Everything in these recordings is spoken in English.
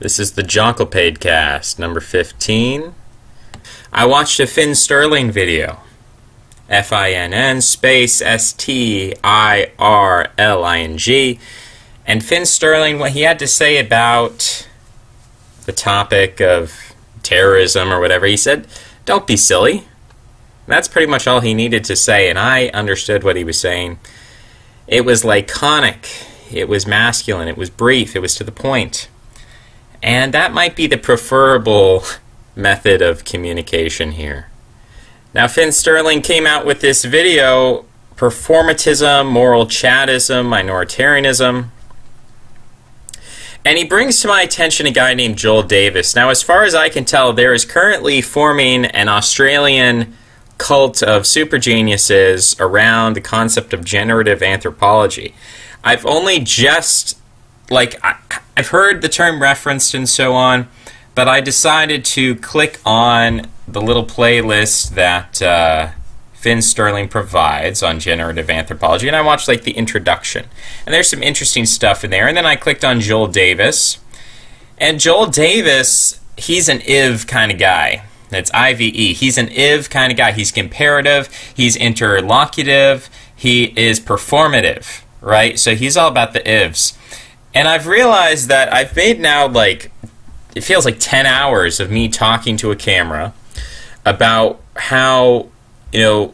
This is the Jokkul Paidcast, number 15. I watched a Finn Sterling video. Finn space Stirling. And Finn Sterling, what he had to say about the topic of terrorism or whatever, he said, don't be silly. That's pretty much all he needed to say, and I understood what he was saying. It was laconic. It was masculine. It was brief. It was to the point. And that might be the preferable method of communication here. Now, Finn Sterling came out with this video, performatism, moral Chadism, minoritarianism. And he brings to my attention a guy named Joel Davis. Now, as far as I can tell, there is currently forming an Australian cult of super geniuses around the concept of generative anthropology. I've only just, I've heard the term referenced and so on, but I decided to click on the little playlist that Finn Sterling provides on generative anthropology, and I watched the introduction. And there's some interesting stuff in there. And then I clicked on Joel Davis. And Joel Davis, he's an IV kind of guy. That's IVE. He's an IV kind of guy. He's comparative. He's interlocutive. He is performative, right? So he's all about the IVs. And I've realized that I've made now, it feels like 10 hours of me talking to a camera about how, a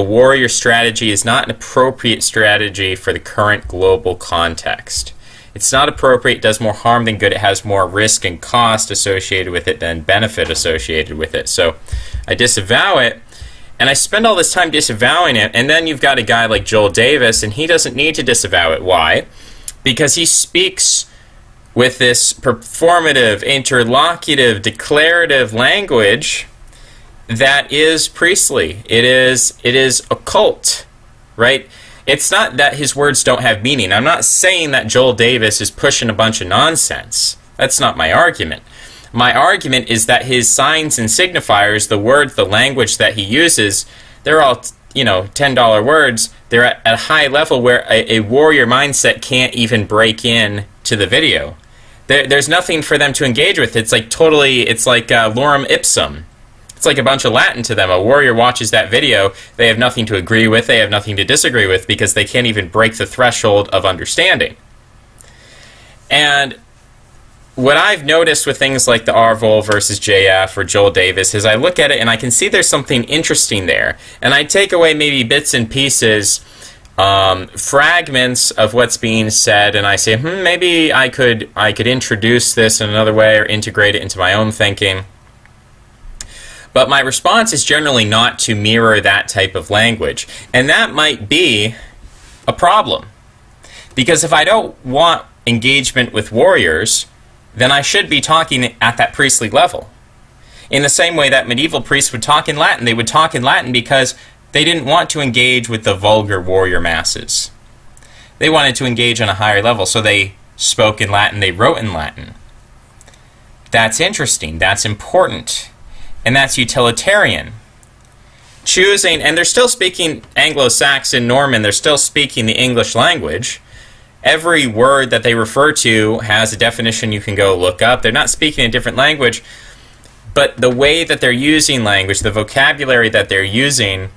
warrior strategy is not an appropriate strategy for the current global context. It's not appropriate. It does more harm than good. It has more risk and cost associated with it than benefit associated with it. So I disavow it, and I spend all this time disavowing it, and then you've got a guy like Joel Davis, and he doesn't need to disavow it. Why? Because he speaks with this performative, interlocutive, declarative language that is priestly. It is occult, right? It's not that his words don't have meaning. I'm not saying that Joel Davis is pushing a bunch of nonsense. That's not my argument. My argument is that his signs and signifiers, the words, the language that he uses, they're all, $10 words. They're at a high level where a warrior mindset can't even break in to the video. There's nothing for them to engage with. It's like lorem ipsum. It's like a bunch of Latin to them. A warrior watches that video, they have nothing to agree with, they have nothing to disagree with, because they can't even break the threshold of understanding. And what I've noticed with things like the avail versus JF or Joel Davis is I look at it and I can see there's something interesting there. And I take away maybe bits and pieces, fragments of what's being said, and I say, maybe I could introduce this in another way or integrate it into my own thinking. But my response is generally not to mirror that type of language. And that might be a problem. Because if I don't want engagement with warriors, then I should be talking at that priestly level. In the same way that medieval priests would talk in Latin, they would talk in Latin because they didn't want to engage with the vulgar warrior masses. They wanted to engage on a higher level, so they spoke in Latin, they wrote in Latin. That's interesting, that's important. And that's utilitarian. Choosing, and they're still speaking Anglo-Saxon, Norman, they're still speaking the English language. Every word that they refer to has a definition you can go look up. They're not speaking a different language, but the way that they're using language, the vocabulary that they're using,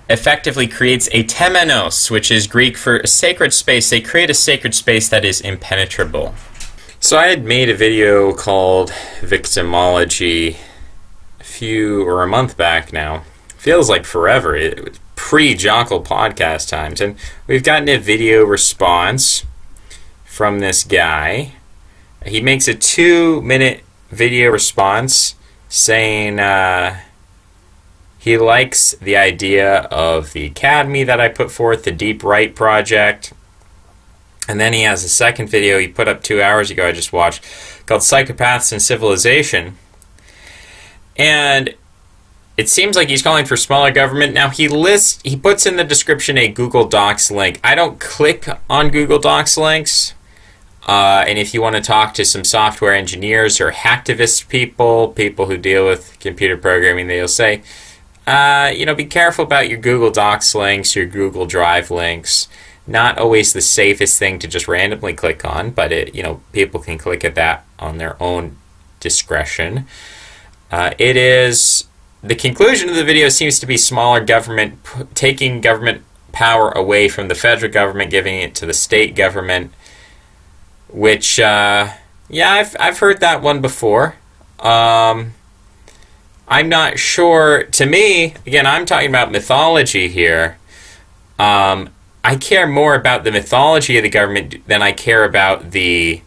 effectively creates a temenos, which is Greek for a sacred space. They create a sacred space that is impenetrable. So I had made a video called Victimology a month back now. Feels like forever. It was pre-Jokkul podcast times, and we've gotten a video response from this guy. He makes a 2-minute video response saying he likes the idea of the academy that I put forth, the Deep Right project. And then he has a second video he put up 2 hours ago I just watched called Psychopaths and Civilization. And it seems like he's calling for smaller government. Now he puts in the description a Google Docs link. I don't click on Google Docs links. And if you want to talk to some software engineers or hacktivist people who deal with computer programming, they'll say, be careful about your Google Docs links, your Google Drive links. not always the safest thing to just randomly click on, but people can click at that on their own discretion. It is the conclusion of the video seems to be smaller government, taking government power away from the federal government, giving it to the state government, which I've heard that one before. I'm not sure. To me, again, I'm talking about mythology here. I care more about the mythology of the government than I care about the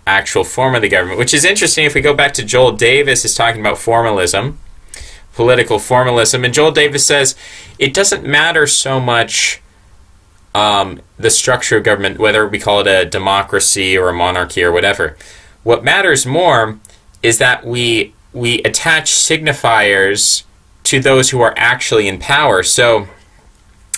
actual form of the government, which is interesting. If we go back to Joel Davis is talking about formalism, political formalism, and Joel Davis says it doesn't matter so much the structure of government, whether we call it a democracy or a monarchy or whatever. What matters more is that we attach signifiers to those who are actually in power. So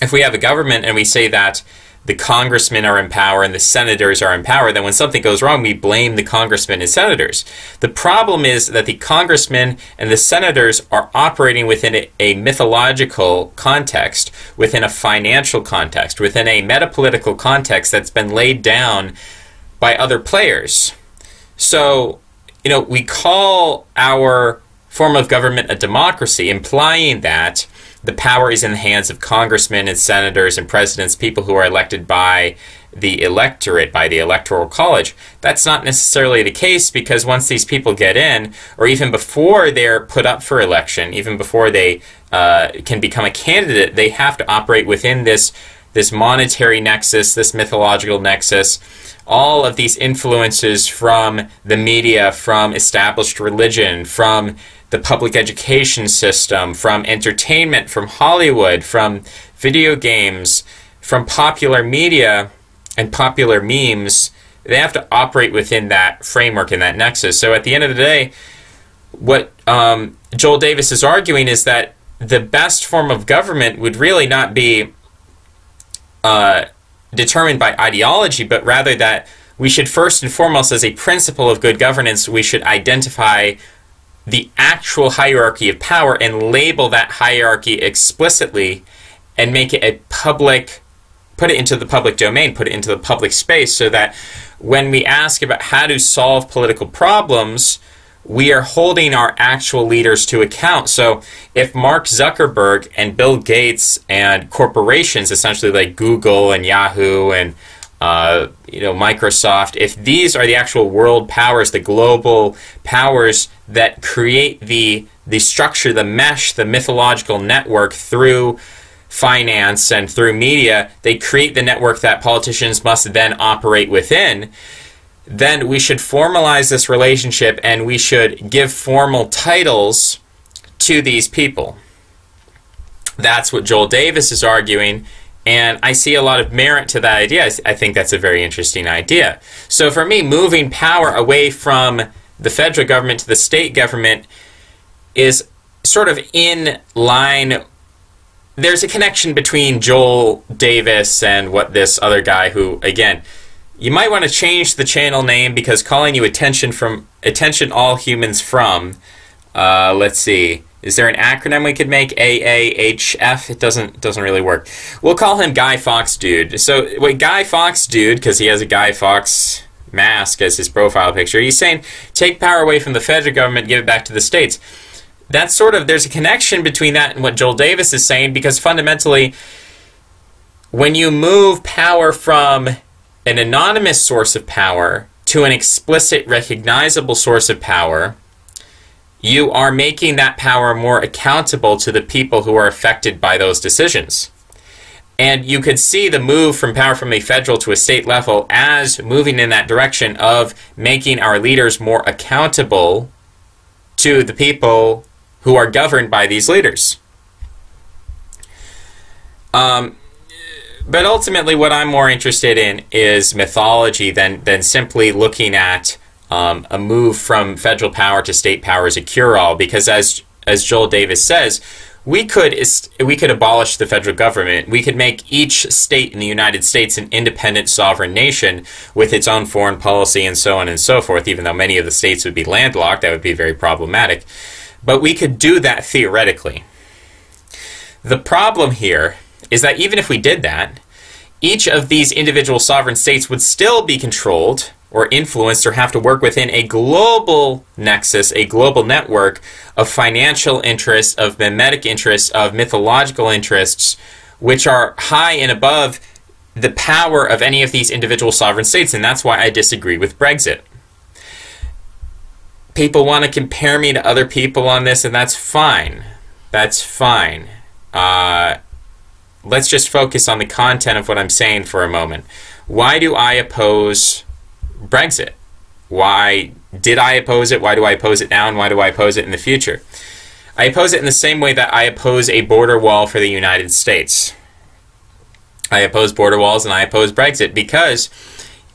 if we have a government and we say that the congressmen are in power and the senators are in power, then when something goes wrong, we blame the congressmen and senators. The problem is that the congressmen and the senators are operating within a mythological context, within a financial context, within a metapolitical context that's been laid down by other players. So, we call our form of government a democracy, implying that the power is in the hands of congressmen and senators and presidents, people who are elected by the electorate, by the electoral college. That's not necessarily the case, because once these people get in, or even before they're put up for election, even before they can become a candidate, they have to operate within this monetary nexus, this mythological nexus. All of these influences from the media, from established religion, from the public education system, from entertainment, from Hollywood, from video games, from popular media and popular memes, they have to operate within that framework and that nexus. So at the end of the day, what Joel Davis is arguing is that the best form of government would really not be determined by ideology, but rather that we should first and foremost, as a principle of good governance, we should identify the actual hierarchy of power and label that hierarchy explicitly and make it a public, put it into the public domain, put it into the public space, so that when we ask about how to solve political problems, we are holding our actual leaders to account. So if Mark Zuckerberg and Bill Gates and corporations, essentially like Google and Yahoo and Microsoft, if these are the actual world powers, the global powers that create the structure, the mesh, the mythological network through finance and through media, they create the network that politicians must then operate within, then we should formalize this relationship and we should give formal titles to these people. That's what Joel Davis is arguing, and I see a lot of merit to that idea. I think that's a very interesting idea. So for me, moving power away from the federal government to the state government is sort of in line. There's a connection between Joel Davis and what this other guy who, again, you might want to change the channel name, because calling you Attention All Humans From, let's see, is there an acronym we could make? AAHF? It doesn't really work. We'll call him Guy Fawkes Dude. So what Guy Fawkes Dude, because he has a Guy Fawkes mask as his profile picture, he's saying take power away from the federal government, give it back to the states. That's sort of, there's a connection between that and what Joel Davis is saying, because fundamentally, when you move power from an anonymous source of power to an explicit, recognizable source of power, you are making that power more accountable to the people who are affected by those decisions. And you could see the move from power from a federal to a state level as moving in that direction of making our leaders more accountable to the people who are governed by these leaders. But ultimately, what I'm more interested in is mythology than simply looking at a move from federal power to state power as a cure-all. Because as Joel Davis says, we could abolish the federal government. We could make each state in the United States an independent sovereign nation with its own foreign policy and so on and so forth. Even though many of the states would be landlocked, that would be very problematic. But we could do that theoretically. The problem here is that even if we did that, each of these individual sovereign states would still be controlled or influenced or have to work within a global nexus, a global network of financial interests, of mimetic interests, of mythological interests, which are high and above the power of any of these individual sovereign states. And that's why I disagree with Brexit. People want to compare me to other people on this, and that's fine. That's fine. Let's just focus on the content of what I'm saying for a moment. Why do I oppose Brexit? Why did I oppose it? Why do I oppose it now? And why do I oppose it in the future? I oppose it in the same way that I oppose a border wall for the United States. I oppose border walls and I oppose Brexit because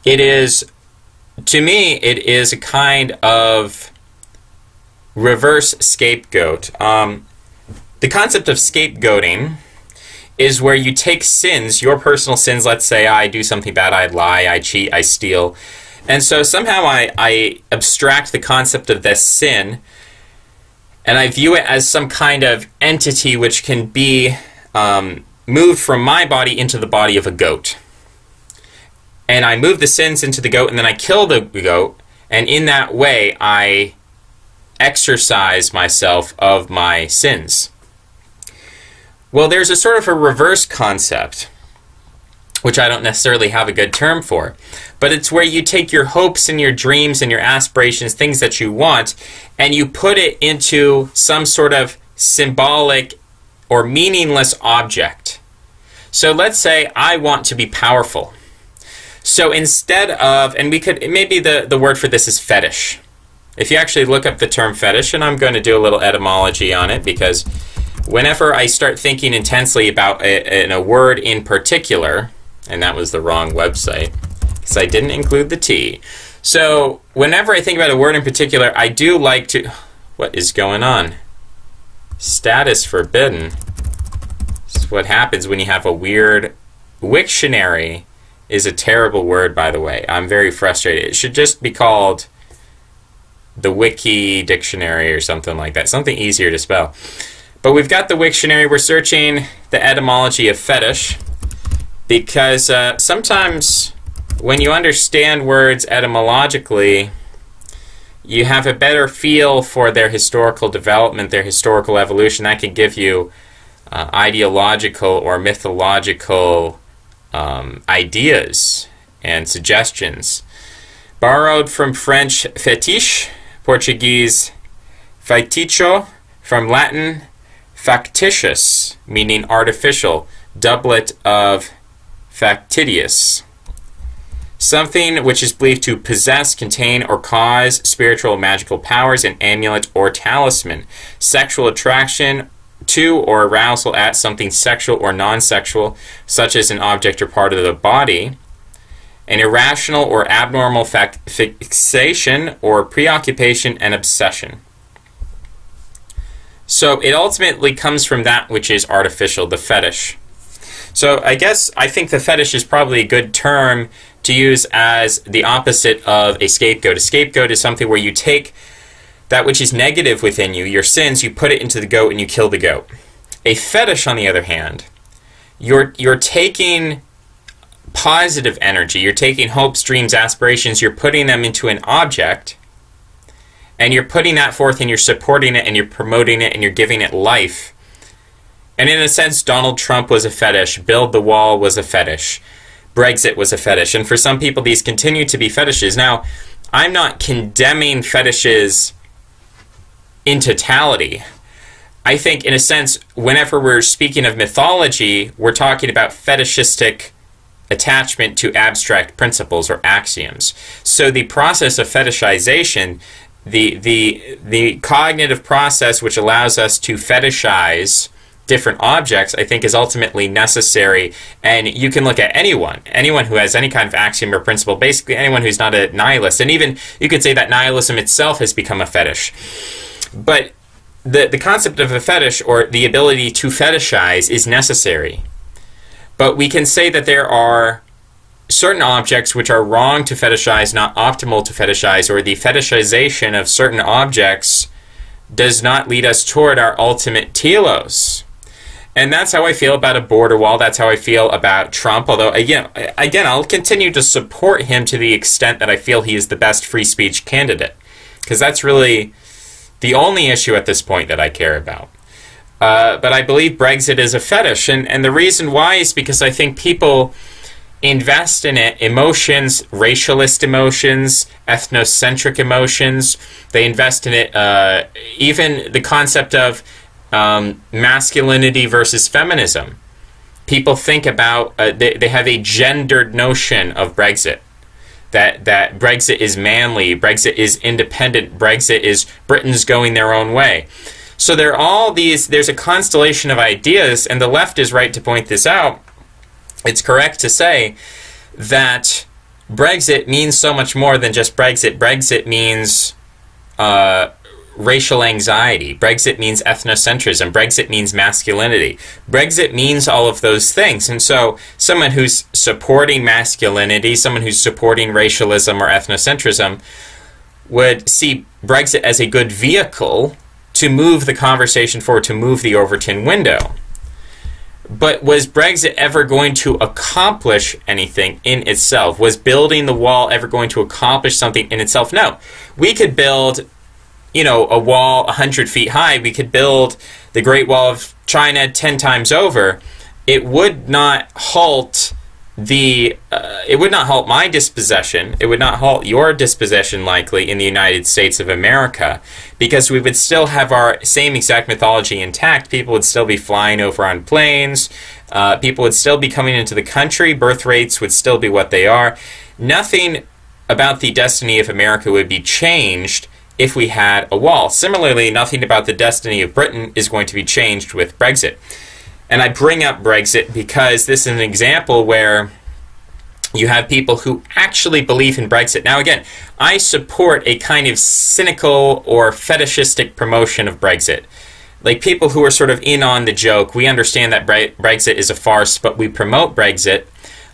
it is, to me, it is a kind of reverse scapegoat. The concept of scapegoating is where you take sins, your personal sins. Let's say I do something bad, I lie, I cheat, I steal. And so somehow I abstract the concept of this sin and I view it as some kind of entity which can be moved from my body into the body of a goat. And I move the sins into the goat and then I kill the goat, and in that way I exorcise myself of my sins. Well, there's a sort of a reverse concept, which I don't necessarily have a good term for, but it's where you take your hopes and your dreams and your aspirations, things that you want, and you put it into some sort of symbolic or meaningless object. So let's say I want to be powerful. So instead of, and we could, maybe the word for this is fetish. If you actually look up the term fetish, and I'm going to do a little etymology on it, because whenever I start thinking intensely about a word in particular, and that was the wrong website, because I didn't include the T. So whenever I think about a word in particular, I do like to... What is going on? Status forbidden. This is what happens when you have a weird... Wiktionary is a terrible word, by the way. I'm very frustrated. It should just be called the Wiki Dictionary or something like that. Something easier to spell. But we've got the Wiktionary. We're searching the etymology of fetish, because sometimes when you understand words etymologically, you have a better feel for their historical development, their historical evolution. That can give you ideological or mythological ideas and suggestions. Borrowed from French fetiche, Portuguese feitiço, from Latin factitious, meaning artificial, doublet of factitious. Something which is believed to possess, contain, or cause spiritual or magical powers, an amulet or talisman. Sexual attraction to or arousal at something sexual or non-sexual, such as an object or part of the body. An irrational or abnormal fixation or preoccupation and obsession. So it ultimately comes from that which is artificial, the fetish. So I think the fetish is probably a good term to use as the opposite of a scapegoat. A scapegoat is something where you take that which is negative within you, your sins, you put it into the goat and you kill the goat. A fetish, on the other hand, you're taking positive energy, you're taking hopes, dreams, aspirations, you're putting them into an object, and you're putting that forth and you're supporting it and you're promoting it and you're giving it life. And in a sense, Donald Trump was a fetish, Build the Wall was a fetish, Brexit was a fetish, and for some people these continue to be fetishes. Now, I'm not condemning fetishes in totality. I think, in a sense, whenever we're speaking of mythology, we're talking about fetishistic attachment to abstract principles or axioms. So the process of fetishization, the cognitive process which allows us to fetishize different objects, I think is ultimately necessary. And you can look at anyone who has any kind of axiom or principle, basically anyone who's not a nihilist. And even you could say that nihilism itself has become a fetish. But the concept of a fetish, or the ability to fetishize, is necessary. But we can say that there are certain objects which are wrong to fetishize, not optimal to fetishize, or the fetishization of certain objects does not lead us toward our ultimate telos. And that's how I feel about a border wall. That's how I feel about Trump. Although, again, I'll continue to support him to the extent that I feel he is the best free speech candidate. Because that's really the only issue at this point that I care about. But I believe Brexit is a fetish. And the reason why is because I think people invest in it emotions, racialist emotions, ethnocentric emotions. They invest in it, even the concept of masculinity versus feminism. People think about, they have a gendered notion of Brexit. That Brexit is manly, Brexit is independent, Brexit is Britain's going their own way. So there are all these, there's a constellation of ideas, and the left is right to point this out. It's correct to say that Brexit means so much more than just Brexit. Brexit means racial anxiety. Brexit means ethnocentrism. Brexit means masculinity. Brexit means all of those things. And so someone who's supporting masculinity, someone who's supporting racialism or ethnocentrism, would see Brexit as a good vehicle to move the conversation forward, to move the Overton window. But was Brexit ever going to accomplish anything in itself? Was building the wall ever going to accomplish something in itself? No. We could build, a wall 100 feet high. We could build the Great Wall of China 10 times over. It would not halt it would not halt my dispossession. It would not halt your dispossession, likely, in the United States of America, because we would still have our same exact mythology intact. People would still be flying over on planes. People would still be coming into the country. Birth rates would still be what they are. Nothing about the destiny of America would be changed if we had a wall. Similarly, nothing about the destiny of Britain is going to be changed with Brexit. And I bring up Brexit because this is an example where you have people who actually believe in Brexit. Now again, I support a kind of cynical or fetishistic promotion of Brexit. Like people who are sort of in on the joke. We understand that Brexit is a farce, but we promote Brexit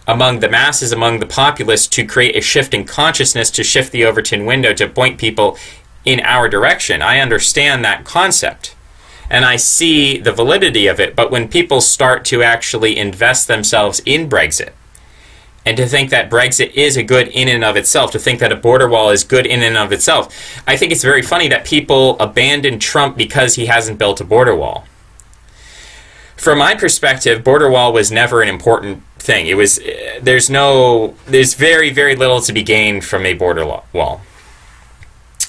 among the masses, among the populace, to create a shift in consciousness, to shift the Overton window, to point people in our direction. I understand that concept. And I see the validity of it, but when people start to actually invest themselves in Brexit, and to think that Brexit is a good in and of itself, to think that a border wall is good in and of itself, I think it's very funny that people abandon Trump because he hasn't built a border wall. From my perspective, border wall was never an important thing. It was, there's very, very little to be gained from a border wall.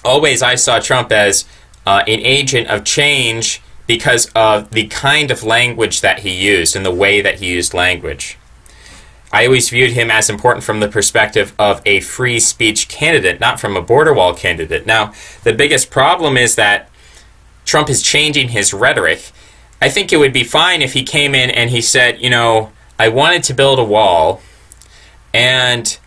Always I saw Trump as an agent of change because of the kind of language that he used and the way that he used language. I always viewed him as important from the perspective of a free speech candidate, not from a border wall candidate. Now, the biggest problem is that Trump is changing his rhetoric. I think it would be fine if he came in and he said, I wanted to build a wall, and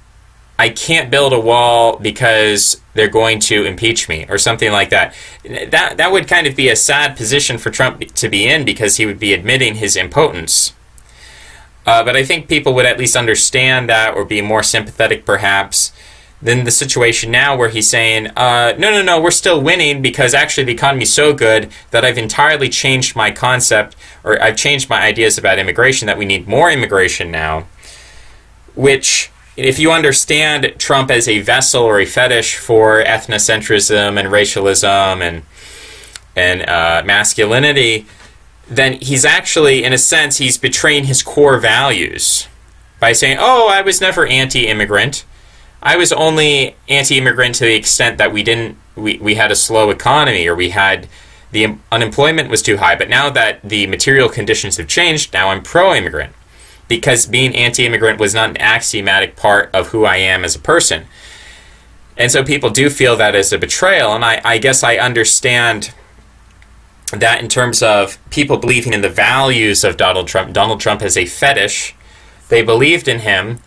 I can't build a wall because they're going to impeach me, or something like that. That would kind of be a sad position for Trump to be in, because he would be admitting his impotence. But I think people would at least understand that, or be more sympathetic perhaps, than the situation now where he's saying, no, we're still winning because actually the economy's so good that I've entirely changed my concept, or I've changed my ideas about immigration, that we need more immigration now, which, if you understand Trump as a vessel or a fetish for ethnocentrism and racialism and masculinity, then he's actually, in a sense, he's betraying his core values by saying, I was never anti-immigrant. I was only anti-immigrant to the extent that we had a slow economy, or the unemployment was too high. But now that the material conditions have changed, now I'm pro-immigrant. Because being anti-immigrant was not an axiomatic part of who I am as a person. And so people do feel that as a betrayal, and I guess I understand that in terms of people believing in the values of Donald Trump. Donald Trump has a fetish. They believed in him,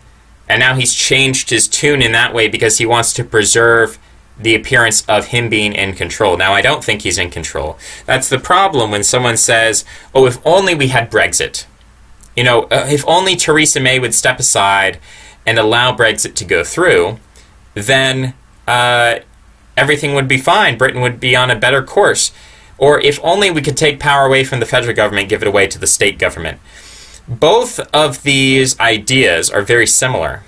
and now he's changed his tune in that way because he wants to preserve the appearance of him being in control. Now, I don't think he's in control. That's the problem when someone says, if only we had Brexit. If only Theresa May would step aside and allow Brexit to go through, then everything would be fine. Britain would be on a better course. or if only we could take power away from the federal government, give it away to the state government. Both of these ideas are very similar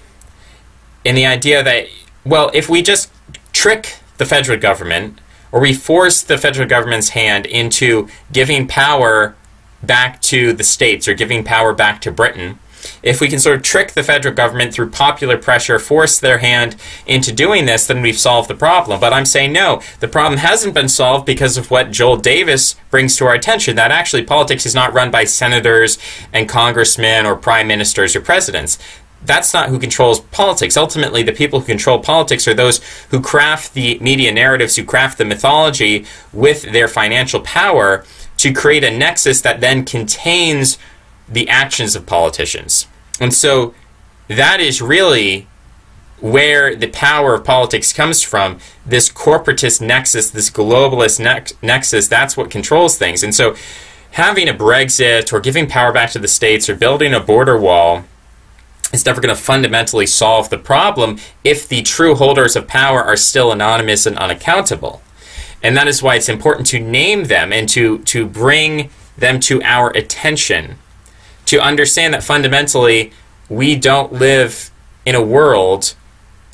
in the idea that, well, if we just trick the federal government, or we force the federal government's hand into giving power back to the states or giving power back to Britain, if we can sort of trick the federal government through popular pressure, force their hand into doing this, then we've solved the problem. But I'm saying no, the problem hasn't been solved because of what Joel Davis brings to our attention, that actually politics is not run by senators and congressmen or prime ministers or presidents. That's not who controls politics. Ultimately, the people who control politics are those who craft the media narratives, who craft the mythology with their financial power to create a nexus that then contains the actions of politicians. And so that is really where the power of politics comes from, this corporatist nexus, this globalist nexus. That's what controls things. And so having a Brexit or giving power back to the states or building a border wall is never going to fundamentally solve the problem if the true holders of power are still anonymous and unaccountable. And that is why it's important to name them and to bring them to our attention, to understand that fundamentally we don't live in a world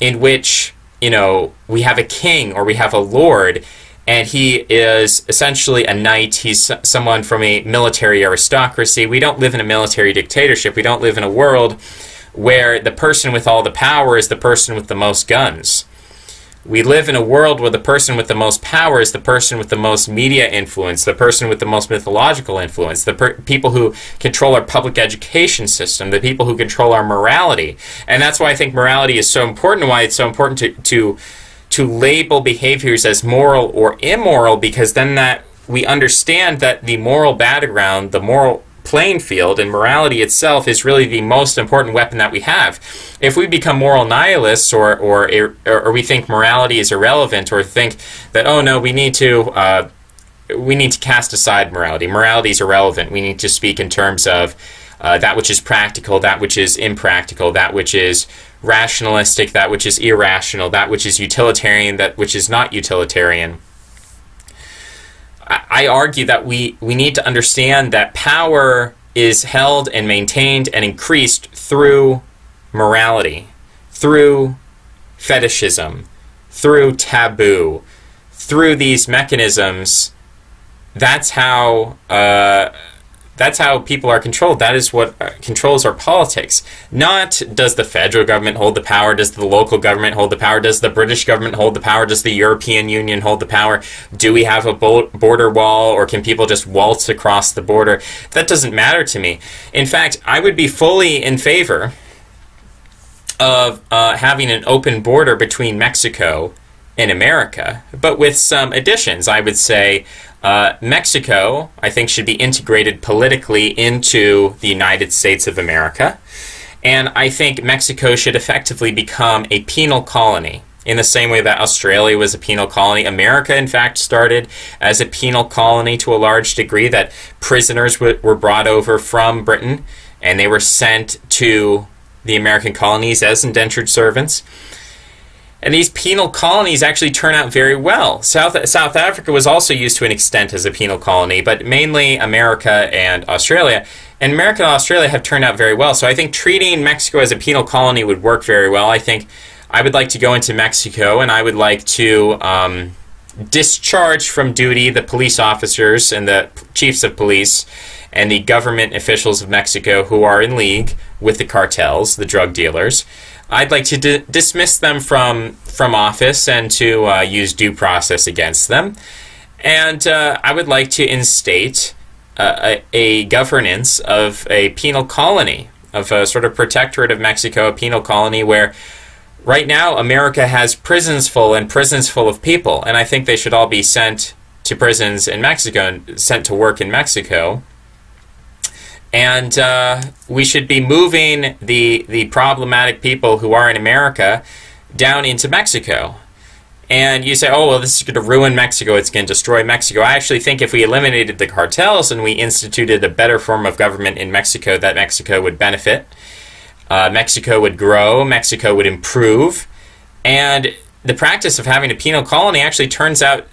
in which, we have a king or we have a lord and he is essentially a knight, he's someone from a military aristocracy. We don't live in a military dictatorship. We don't live in a world where the person with all the power is the person with the most guns. We live in a world where the person with the most power is the person with the most media influence, the person with the most mythological influence, the people who control our public education system, the people who control our morality. And that's why I think morality is so important, and why it's so important to label behaviors as moral or immoral, because then that we understand that the moral battleground, the moral playing field, and morality itself is really the most important weapon that we have. If we become moral nihilists, or we think morality is irrelevant, or think that, oh no, we need to cast aside morality. Morality is irrelevant. We need to speak in terms of that which is practical, that which is impractical, that which is rationalistic, that which is irrational, that which is utilitarian, that which is not utilitarian. I argue that we need to understand that power is held and maintained and increased through morality, through fetishism, through taboo, through these mechanisms. That's how people are controlled. That is what controls our politics. Not does the federal government hold the power, does the local government hold the power, does the British government hold the power, does the European Union hold the power, do we have a border wall, or can people just waltz across the border? That doesn't matter to me. In fact, I would be fully in favor of having an open border between Mexico and America, but with some additions. I would say Mexico, I think, should be integrated politically into the United States of America. And I think Mexico should effectively become a penal colony, in the same way that Australia was a penal colony. America, in fact, started as a penal colony to a large degree, that prisoners were brought over from Britain, and they were sent to the American colonies as indentured servants. And these penal colonies actually turn out very well. South Africa was also used to an extent as a penal colony, but mainly America and Australia. And America and Australia have turned out very well. So I think treating Mexico as a penal colony would work very well. I think I would like to go into Mexico, and I would like to discharge from duty the police officers and the chiefs of police and the government officials of Mexico who are in league with the cartels, the drug dealers. I'd like to dismiss them from office and to use due process against them. And I would like to instate a governance of a penal colony, of a sort of protectorate of Mexico, a penal colony where right now America has prisons full of people. And I think they should all be sent to prisons in Mexico and sent to work in Mexico. And we should be moving the problematic people who are in America down into Mexico. And you say, oh, well, this is going to ruin Mexico, it's going to destroy Mexico. I actually think if we eliminated the cartels and we instituted a better form of government in Mexico, that Mexico would benefit. Mexico would grow, Mexico would improve. And the practice of having a penal colony actually turns out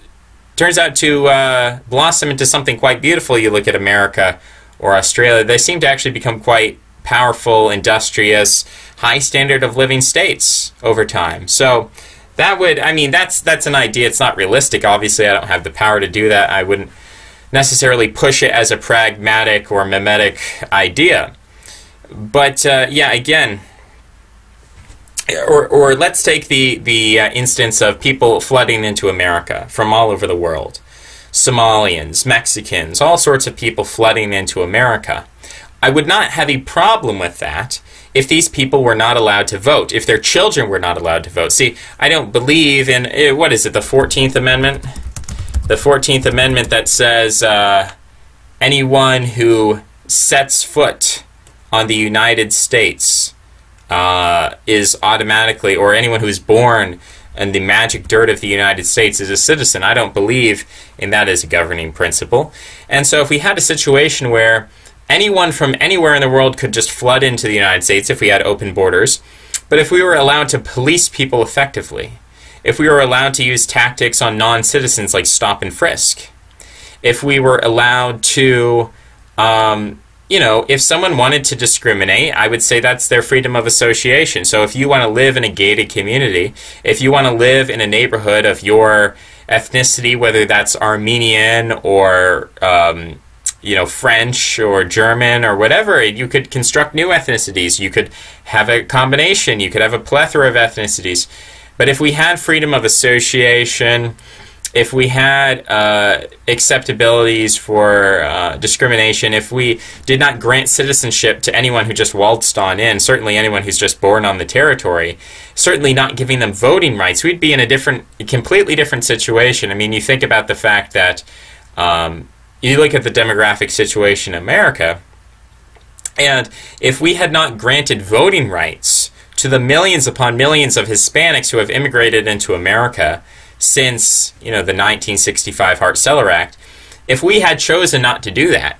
turns out to blossom into something quite beautiful. You look at America or Australia, they seem to actually become quite powerful, industrious, high standard of living states over time. So that would, I mean, that's an idea. It's not realistic. Obviously, I don't have the power to do that. I wouldn't necessarily push it as a pragmatic or mimetic idea. But yeah, again, or let's take the instance of people flooding into America from all over the world. Somalians, Mexicans, all sorts of people flooding into America. I would not have a problem with that if these people were not allowed to vote, if their children were not allowed to vote. See, I don't believe in, what is it, the 14th Amendment? The 14th Amendment that says anyone who sets foot on the United States is automatically, or anyone who is born in the magic dirt of the United States is a citizen. I don't believe in that as a governing principle. And so if we had a situation where anyone from anywhere in the world could just flood into the United States if we had open borders, but if we were allowed to police people effectively, if we were allowed to use tactics on non-citizens like stop and frisk, if we were allowed to, you know, if someone wanted to discriminate, I would say that's their freedom of association. So if you want to live in a gated community, if you want to live in a neighborhood of your ethnicity, whether that's Armenian or you know, French or German or whatever, you could construct new ethnicities. You could have a combination. You could have a plethora of ethnicities. But if we had freedom of association, if we had acceptabilities for discrimination, if we did not grant citizenship to anyone who just waltzed on in, certainly anyone who's just born on the territory, certainly not giving them voting rights, we'd be in a completely different situation. I mean, you think about the fact that you look at the demographic situation in America, and if we had not granted voting rights to the millions upon millions of Hispanics who have immigrated into America since, you know, the 1965 Hart-Celler Act, if we had chosen not to do that,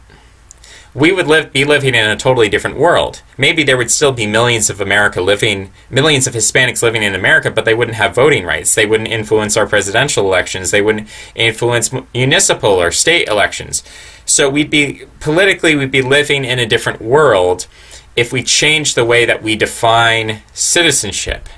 we would be living in a totally different world. Maybe there would still be millions of millions of Hispanics living in America, but they wouldn't have voting rights. They wouldn't influence our presidential elections. They wouldn't influence municipal or state elections. So politically, we'd be living in a different world if we changed the way that we define citizenship.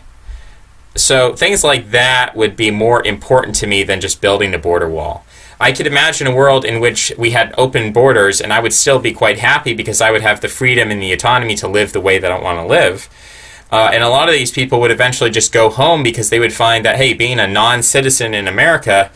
So things like that would be more important to me than just building a border wall. I could imagine a world in which we had open borders and I would still be quite happy because I would have the freedom and the autonomy to live the way that I want to live. And a lot of these people would eventually just go home because they would find that, hey, being a non-citizen in America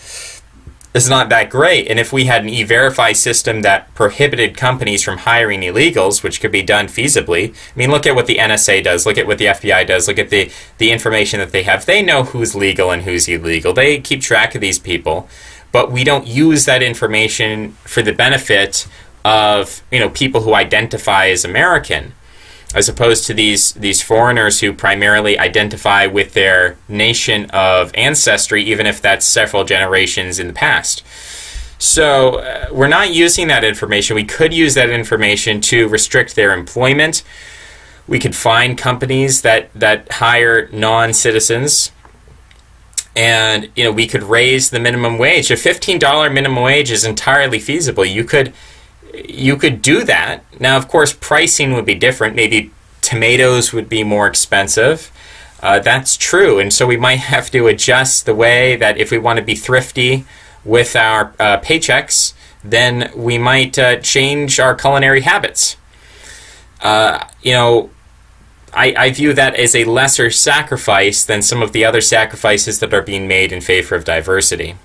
is not that great. And if we had an e-verify system that prohibited companies from hiring illegals, which could be done feasibly, I mean, look at what the NSA does, look at what the FBI does, look at the information that they have. They know who's legal and who's illegal. They keep track of these people. But we don't use that information for the benefit of, you know, people who identify as American, as opposed to these foreigners who primarily identify with their nation of ancestry, even if that's several generations in the past. So we're not using that information. We could use that information to restrict their employment. We could find companies that hire non-citizens. And, you know, we could raise the minimum wage. A $15 minimum wage is entirely feasible. You could do that. Now, of course, pricing would be different. Maybe tomatoes would be more expensive. That's true. And so we might have to adjust the way that if we want to be thrifty with our paychecks, then we might change our culinary habits. You know, I view that as a lesser sacrifice than some of the other sacrifices that are being made in favor of diversity.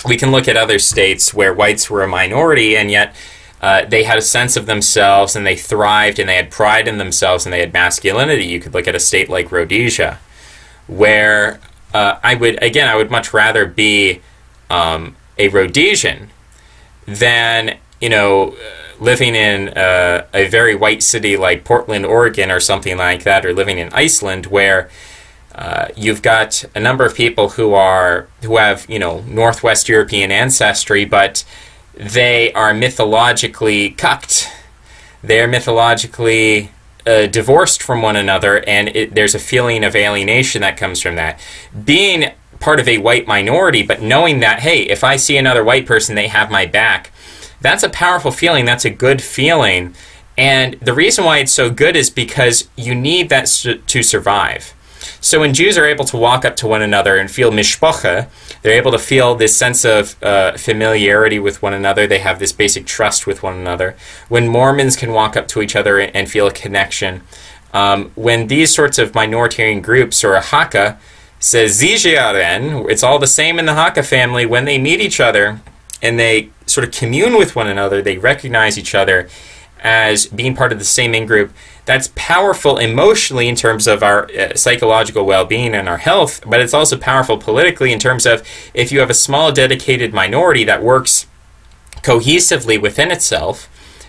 We can look at other states where whites were a minority and yet they had a sense of themselves and they thrived and they had pride in themselves and they had masculinity. You could look at a state like Rhodesia where I would much rather be a Rhodesian than, you know, living in a very white city like Portland, Oregon or something like that, or living in Iceland where you've got a number of people who have, you know, Northwest European ancestry, but they are mythologically cucked. They're mythologically divorced from one another, and there's a feeling of alienation that comes from that. Being part of a white minority, but knowing that, hey, if I see another white person, they have my back, that's a powerful feeling. That's a good feeling. And the reason why it's so good is because you need that to survive. So when Jews are able to walk up to one another and feel mishpacha, they're able to feel this sense of familiarity with one another. They have this basic trust with one another. When Mormons can walk up to each other and feel a connection. When these sorts of minoritarian groups, or a Haka, says Zijaren, it's all the same in the Haka family. When they meet each other and they sort of commune with one another, they recognize each other as being part of the same in-group. That's powerful emotionally in terms of our psychological well-being and our health, but it's also powerful politically in terms of if you have a small dedicated minority that works cohesively within itself,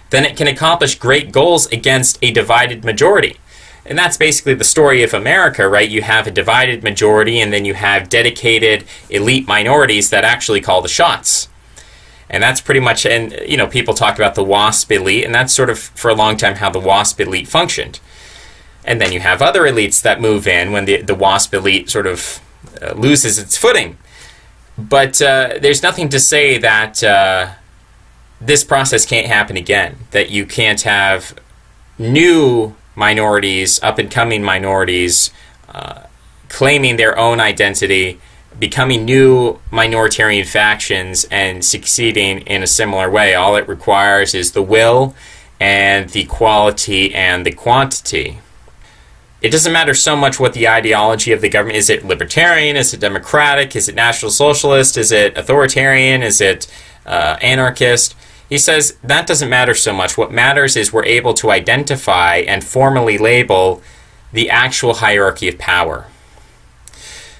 then it can accomplish great goals against a divided majority. And that's basically the story of America, right? You have a divided majority, and then you have dedicated elite minorities that actually call the shots. And that's pretty much, and you know, people talk about the WASP elite, and that's sort of for a long time how the WASP elite functioned. And then you have other elites that move in when the WASP elite sort of loses its footing. But there's nothing to say that this process can't happen again, that you can't have new minorities, up-and-coming minorities, claiming their own identity, becoming new minoritarian factions and succeeding in a similar way. All it requires is the will and the quality and the quantity. It doesn't matter so much what the ideology of the government is. Is it libertarian? Is it democratic? Is it national socialist? Is it authoritarian? Is it anarchist? He says that doesn't matter so much. What matters is we're able to identify and formally label the actual hierarchy of power.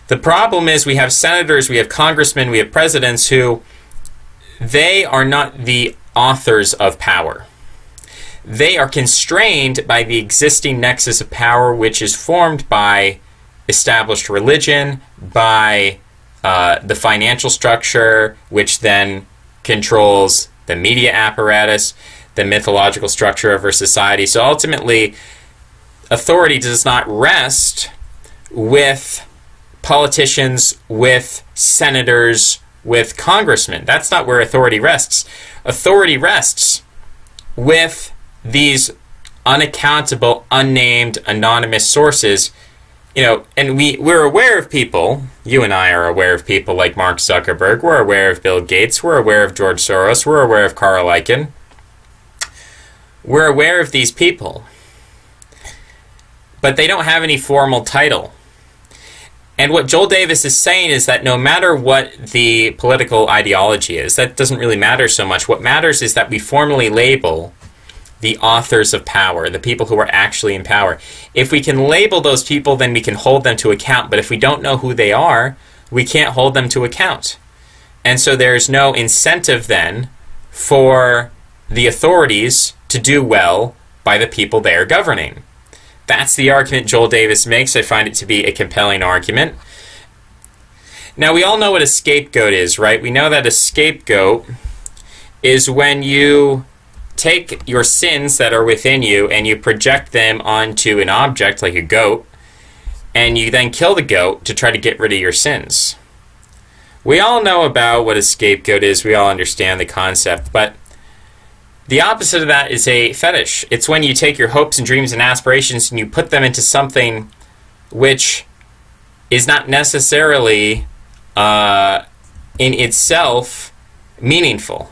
The problem is we have senators, we have congressmen, we have presidents who, they are not the authors of power. They are constrained by the existing nexus of power, which is formed by established religion, by the financial structure, which then controls the media apparatus, the mythological structure of our society. So ultimately, authority does not rest with politicians, with senators, with congressmen. That's not where authority rests. Authority rests with these unaccountable, unnamed, anonymous sources. You know, and we're aware of people, you and I are aware of people like Mark Zuckerberg, we're aware of Bill Gates, we're aware of George Soros, we're aware of Carl Icahn. We're aware of these people. But they don't have any formal title. And what Joel Davis is saying is that no matter what the political ideology is, that doesn't really matter so much. What matters is that we formally label the authors of power, the people who are actually in power. If we can label those people, then we can hold them to account. But if we don't know who they are, we can't hold them to account. And so there's no incentive then for the authorities to do well by the people they are governing. That's the argument Joel Davis makes. I find it to be a compelling argument. Now, we all know what a scapegoat is, right? We know that a scapegoat is when you take your sins that are within you and you project them onto an object like a goat, and you then kill the goat to try to get rid of your sins. We all know about what a scapegoat is. We all understand the concept, but the opposite of that is a fetish. It's when you take your hopes and dreams and aspirations and you put them into something which is not necessarily in itself meaningful.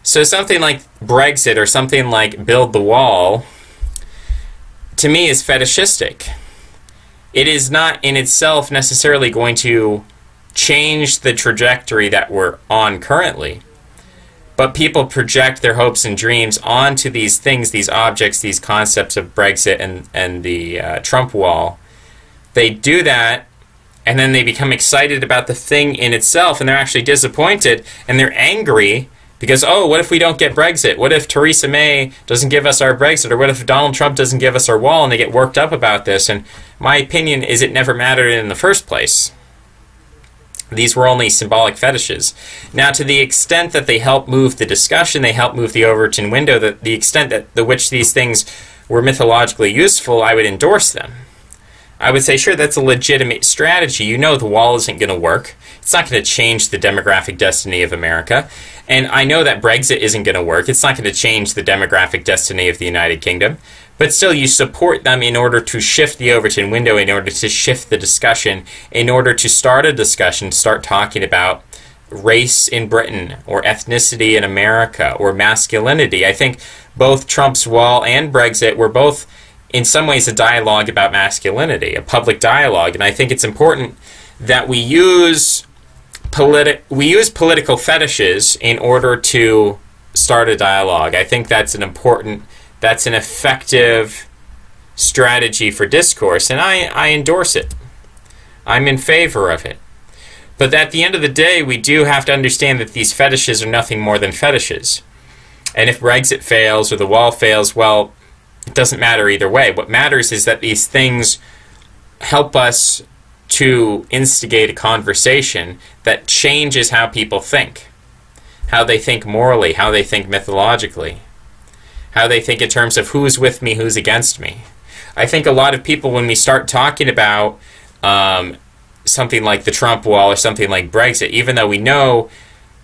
So something like Brexit or something like Build the Wall, to me, is fetishistic. It is not in itself necessarily going to change the trajectory that we're on currently. But people project their hopes and dreams onto these things, these objects, these concepts of Brexit and the Trump wall. They do that, and then they become excited about the thing in itself, and they're actually disappointed, and they're angry because, oh, what if we don't get Brexit? What if Theresa May doesn't give us our Brexit? Or what if Donald Trump doesn't give us our wall? And they get worked up about this. And my opinion is it never mattered in the first place. These were only symbolic fetishes. Now, to the extent that they help move the discussion, they help move the Overton window, the extent that which these things were mythologically useful, I would endorse them. I would say, sure, that's a legitimate strategy. You know the wall isn't going to work. It's not going to change the demographic destiny of America. And I know that Brexit isn't going to work. It's not going to change the demographic destiny of the United Kingdom. But still, you support them in order to shift the Overton window, in order to shift the discussion, in order to start a discussion, start talking about race in Britain, or ethnicity in America, or masculinity. I think both Trump's wall and Brexit were both, in some ways, a dialogue about masculinity, a public dialogue. And I think it's important that we use political fetishes in order to start a dialogue. I think that's an effective strategy for discourse, and I endorse it. I'm in favor of it. But at the end of the day, we do have to understand that these fetishes are nothing more than fetishes. And if Brexit fails or the wall fails, well, it doesn't matter either way. What matters is that these things help us to instigate a conversation that changes how people think, how they think morally, how they think mythologically, how they think in terms of who's with me, who's against me. I think a lot of people, when we start talking about something like the Trump wall or something like Brexit, even though we know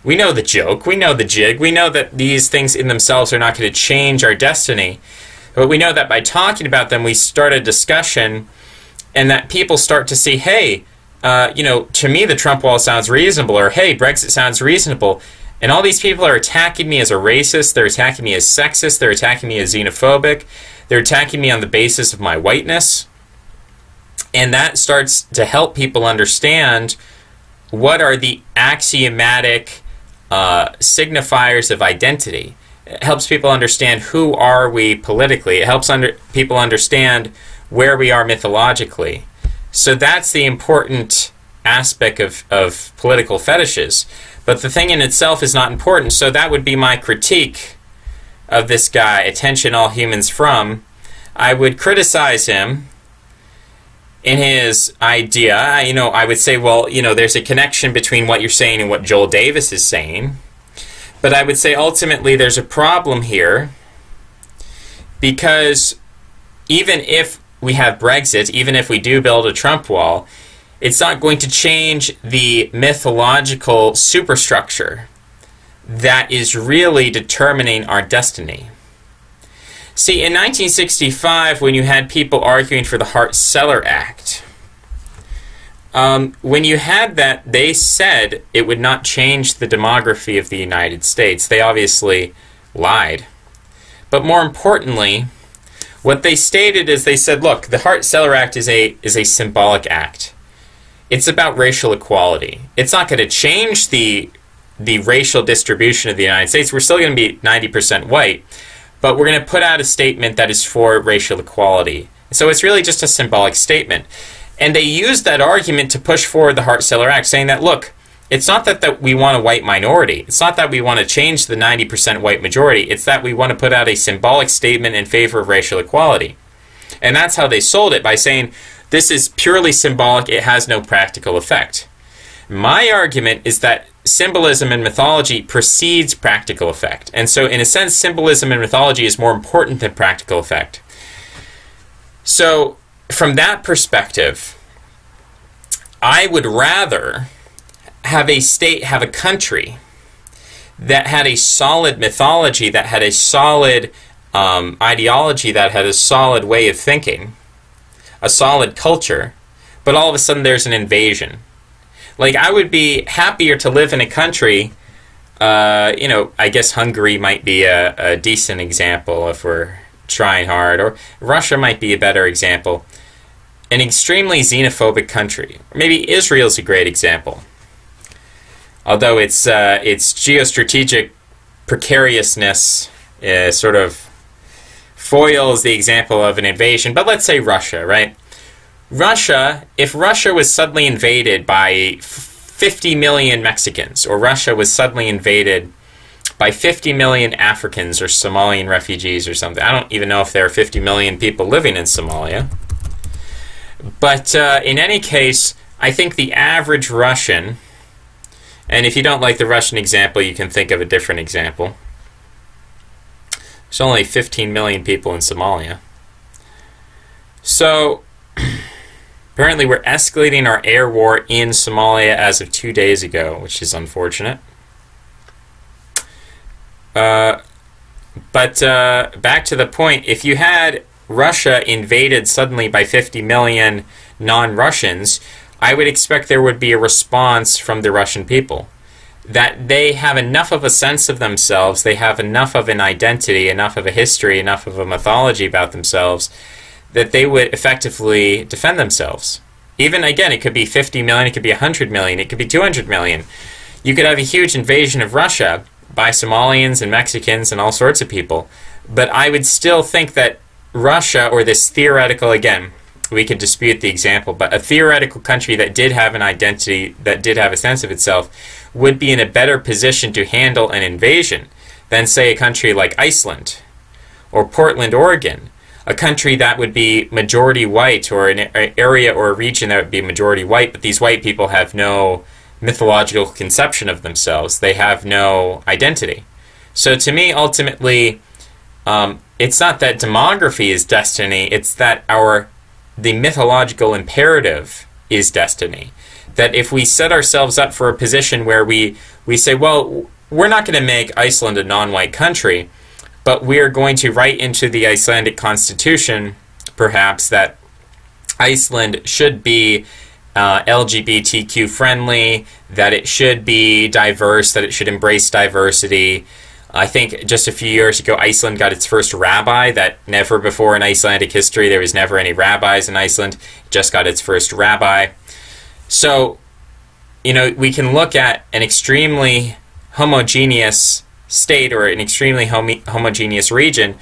the joke, we know the jig, we know that these things in themselves are not going to change our destiny, but we know that by talking about them, we start a discussion, and that people start to see, hey, to me the Trump wall sounds reasonable, or hey, Brexit sounds reasonable. And all these people are attacking me as a racist, they're attacking me as sexist, they're attacking me as xenophobic, they're attacking me on the basis of my whiteness. And that starts to help people understand what are the axiomatic signifiers of identity. It helps people understand who are we politically. It helps people understand where we are mythologically. So that's the important aspect of political fetishes. But the thing in itself is not important. So that would be my critique of this guy, Attention All Humans From. I would criticize him in his idea. I would say, well, there's a connection between what you're saying and what Joel Davis is saying. But I would say ultimately there's a problem here, because even if we have Brexit, even if we do build a Trump wall, it's not going to change the mythological superstructure that is really determining our destiny. See, in 1965, when you had people arguing for the Hart-Celler Act, when you had that, they said it would not change the demography of the United States. They obviously lied. But more importantly, what they stated is they said, look, the Hart-Celler Act is a symbolic act. It's about racial equality. It's not going to change the racial distribution of the United States. We're still going to be 90% white. But we're going to put out a statement that is for racial equality. So it's really just a symbolic statement. And they used that argument to push forward the Hart-Celler Act, saying that, look, it's not that we want a white minority. It's not that we want to change the 90% white majority. It's that we want to put out a symbolic statement in favor of racial equality. And that's how they sold it, by saying this is purely symbolic. It has no practical effect. My argument is that symbolism and mythology precedes practical effect. And so, in a sense, symbolism and mythology is more important than practical effect. So, from that perspective, I would rather have a state, have a country that had a solid mythology, that had a solid ideology, that had a solid way of thinking, a solid culture, but all of a sudden there's an invasion. Like, I would be happier to live in a country, I guess Hungary might be a decent example if we're trying hard, or Russia might be a better example. An extremely xenophobic country. Maybe Israel's a great example. Although its geostrategic precariousness sort of foils the example of an invasion. But let's say Russia, right? Russia, if Russia was suddenly invaded by 50 million Mexicans, or Russia was suddenly invaded by 50 million Africans or Somalian refugees or something. I don't even know if there are 50 million people living in Somalia. But in any case, I think the average Russian, and if you don't like the Russian example, you can think of a different example. There's only 15 million people in Somalia. So, Apparently we're escalating our air war in Somalia as of 2 days ago, which is unfortunate. But back to the point, if you had Russia invaded suddenly by 50 million non-Russians, I would expect there would be a response from the Russian people. That they have enough of a sense of themselves, they have enough of an identity, enough of a history, enough of a mythology about themselves, that they would effectively defend themselves. Even, again, it could be 50 million, it could be 100 million, it could be 200 million. You could have a huge invasion of Russia by Somalians and Mexicans and all sorts of people. But I would still think that Russia, or this theoretical, again, we could dispute the example, but a theoretical country that did have an identity, that did have a sense of itself, would be in a better position to handle an invasion than, say, a country like Iceland or Portland, Oregon, a country that would be majority white, or an area or a region that would be majority white, but these white people have no mythological conception of themselves. They have no identity. So to me, ultimately, it's not that demography is destiny, it's that the mythological imperative is destiny. That if we set ourselves up for a position where we say, well, we're not going to make Iceland a non-white country, but we're going to write into the Icelandic constitution, perhaps, that Iceland should be LGBTQ friendly, that it should be diverse, that it should embrace diversity. I think just a few years ago, Iceland got its first rabbi. That never before in Icelandic history, there was never any rabbis in Iceland. It just got its first rabbi. So, we can look at an extremely homogeneous state or an extremely homogeneous region